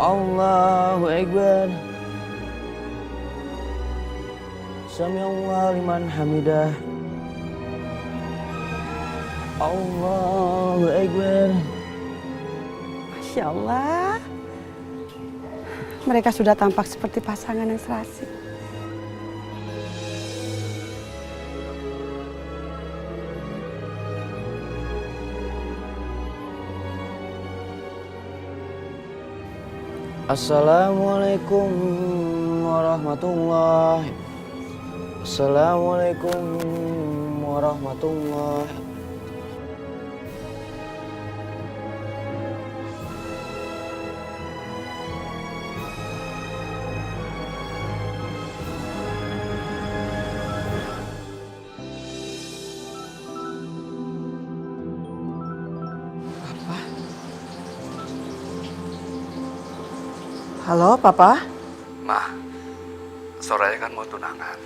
N: Allahu Akbar. Sami'allahu liman hamidah. Allahu Akbar.
P: Masya Allah. Mereka sudah tampak seperti pasangan yang serasi.
N: Assalamualaikum warahmatullahi. Assalamualaikum warahmatullahi.
P: Halo, Papa.
G: Ma, Soraya kan mau tunangan.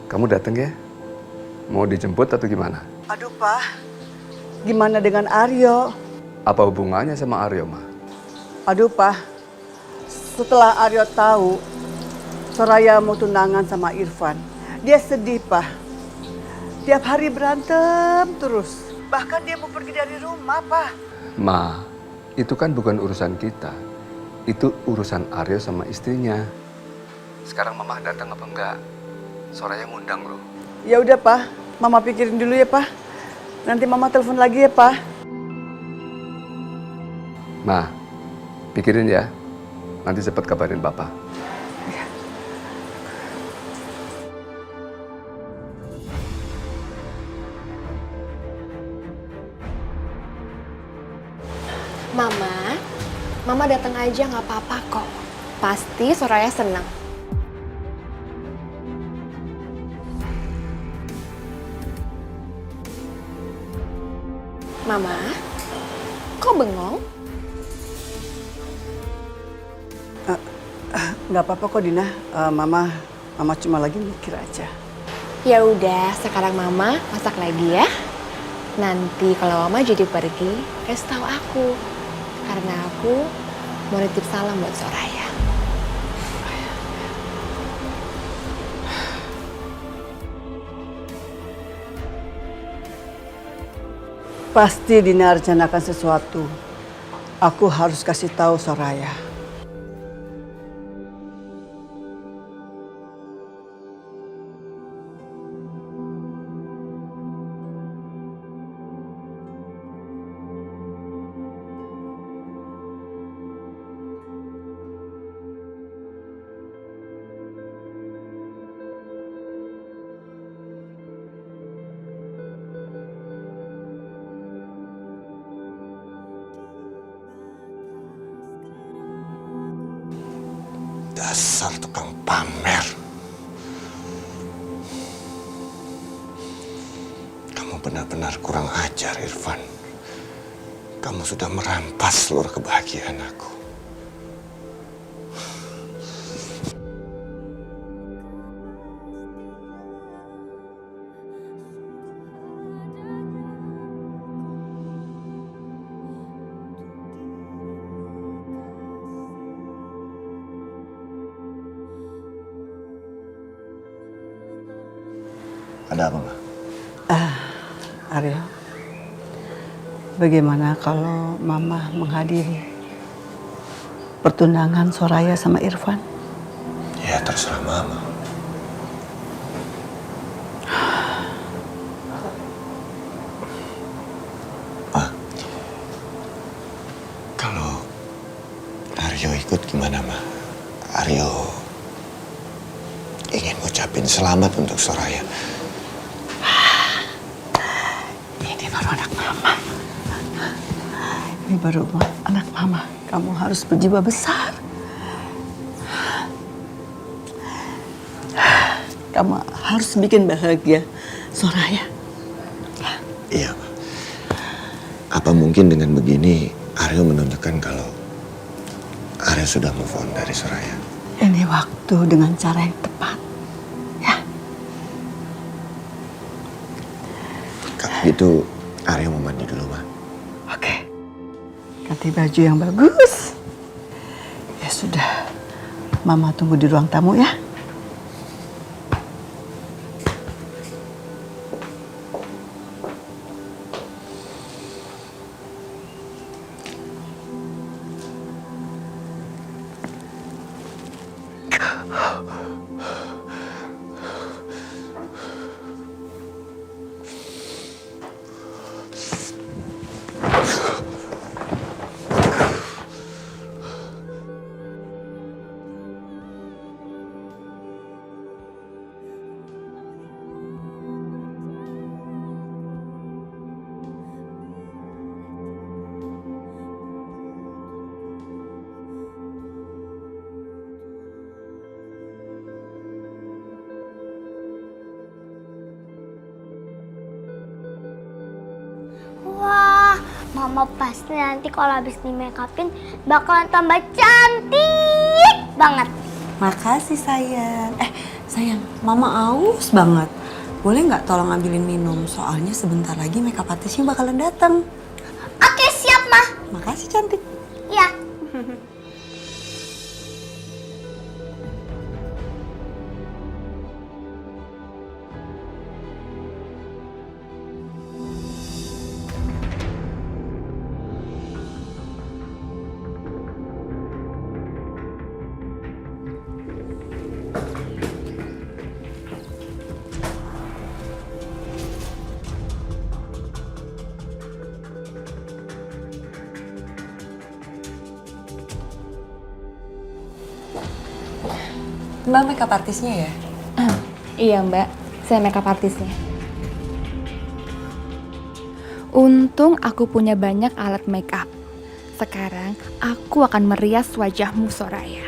G: Kamu datang ya? Mau dijemput atau gimana?
P: Aduh, Pak. Gimana dengan Aryo?
G: Apa hubungannya sama Aryo, Ma?
P: Aduh, Pak. Setelah Aryo tahu Soraya mau tunangan sama Irfan, dia sedih, Pak. Tiap hari berantem terus. Bahkan dia mau pergi dari rumah, Pak.
G: Ma, itu kan bukan urusan kita. Itu urusan Aryo sama istrinya. Sekarang Mama datang apa enggak? Soraya ngundang loh.
P: Ya udah, Pak. Mama pikirin dulu ya, Pak. Nanti Mama telepon lagi ya, Pak.
G: Ma, pikirin ya. Nanti cepat kabarin Bapak.
E: Mama datang aja nggak apa-apa kok. Pasti Soraya senang. Mama, kok bengong?
P: Nggak apa-apa kok, Dina. Mama cuma lagi mikir aja.
E: Ya udah, sekarang Mama masak lagi ya. Nanti kalau Mama jadi pergi, kasih tahu aku. Karena aku mau nitip salam buat Soraya.
P: Pasti Dina rencanakan sesuatu. Aku harus kasih tahu Soraya.
B: Dasar tukang pamer. Kamu benar-benar kurang ajar, Irfan. Kamu sudah merampas seluruh kebahagiaan aku. Ada apa, Mbak?
P: Aryo, bagaimana kalau Mama menghadiri pertunangan Soraya sama Irfan?
B: Ya, terserah Mama. Kalau hari Aryo ikut gimana, Ma? Aryo ingin ngucapin selamat untuk Soraya.
P: Ini baru anak mama. Ini baru anak mama. Kamu harus berjiwa besar. Kamu harus bikin bahagia Soraya.
B: Iya, Ma. Apa mungkin dengan begini Aryo menunjukkan kalau Aryo sudah move on dari Soraya?
P: Ini waktu dengan cara yang tepat.
B: Kalau gitu Aryo mau mandi dulu, Ma.
P: Oke. Ganti baju yang bagus. Ya sudah. Mama tunggu di ruang tamu ya.
F: Wah, Mama pasti nanti kalau habis di make upin bakalan tambah cantik banget.
A: Makasih sayang. Sayang, Mama aus banget. Boleh nggak tolong ambilin minum? Soalnya sebentar lagi makeup artisnya bakalan datang.
F: Oke, siap, Ma.
A: Makasih cantik.
F: Ya.
A: Mbak makeup artisnya ya?
E: Iya Mbak, saya makeup artisnya. Untung aku punya banyak alat makeup. Sekarang aku akan merias wajahmu, Soraya.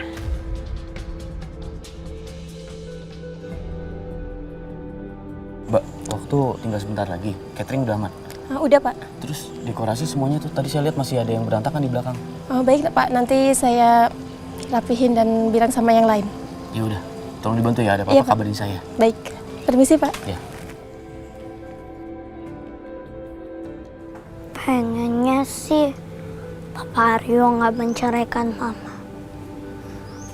C: Mbak, waktu tinggal sebentar lagi. Catering udah aman.
J: Udah Pak.
C: Terus dekorasi semuanya tuh tadi saya lihat masih ada yang berantakan di belakang.
J: Baik Pak, nanti saya rapihin dan bilang sama yang lain.
C: Ya udah, tolong dibantu ya. Ada apa-apa
J: Iya, Pak.
C: kabarin saya.
J: Baik, permisi Pak.
C: Ya.
F: Pengennya sih Papa Aryo nggak menceraikan Mama.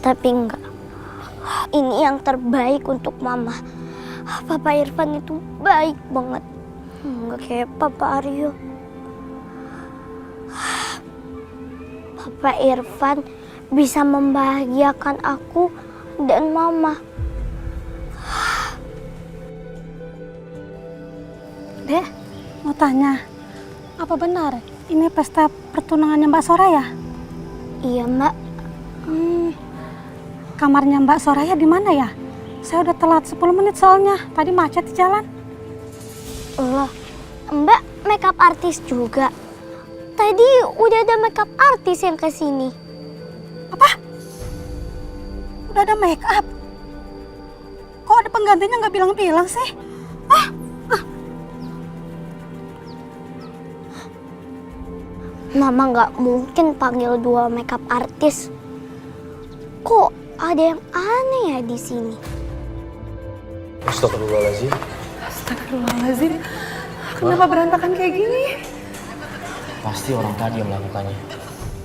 F: Tapi enggak. Ini yang terbaik untuk Mama. Papa Irfan itu baik banget. Nggak kayak Papa Aryo. Papa Irfan bisa membahagiakan aku dan Mama.
J: Dek, mau tanya, apa benar ini pesta pertunangannya Mbak Soraya?
F: Iya, Mbak.
J: Kamarnya Mbak Soraya di mana ya? Saya udah telat 10 menit soalnya, tadi macet di jalan.
F: Loh, Mbak makeup artis juga. Tadi udah ada makeup artis yang kesini.
J: Apa? Udah ada make up? Kok ada penggantinya nggak bilang-bilang sih?
F: Mama nggak mungkin panggil 2 makeup artis. Kok ada yang aneh ya di sini?
C: Astagfirullahaladzim.
J: Astagfirullahaladzim. Kenapa berantakan kayak gini?
C: Pasti orang tadi yang melakukannya.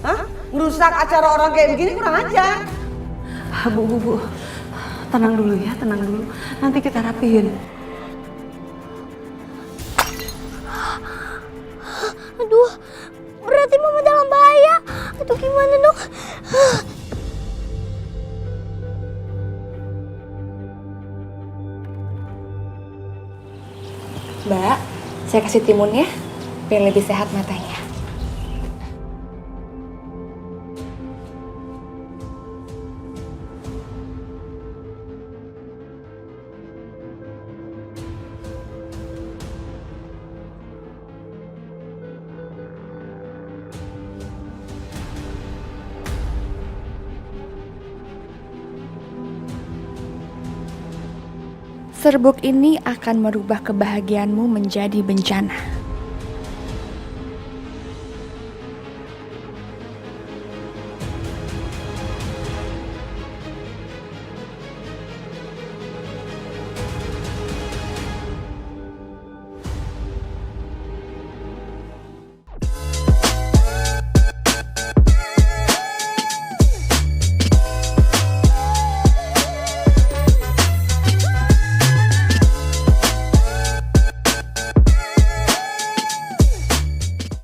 P: Hah? Ngerusak acara orang kayak begini kurang ajar.
A: Bu. Tenang dulu ya, tenang dulu. Nanti kita rapihin.
F: Aduh, berarti Mama dalam bahaya. Aduh, gimana dong?
E: Mbak, saya kasih timun ya, biar lebih sehat matanya. Serbuk ini akan merubah kebahagiaanmu menjadi bencana.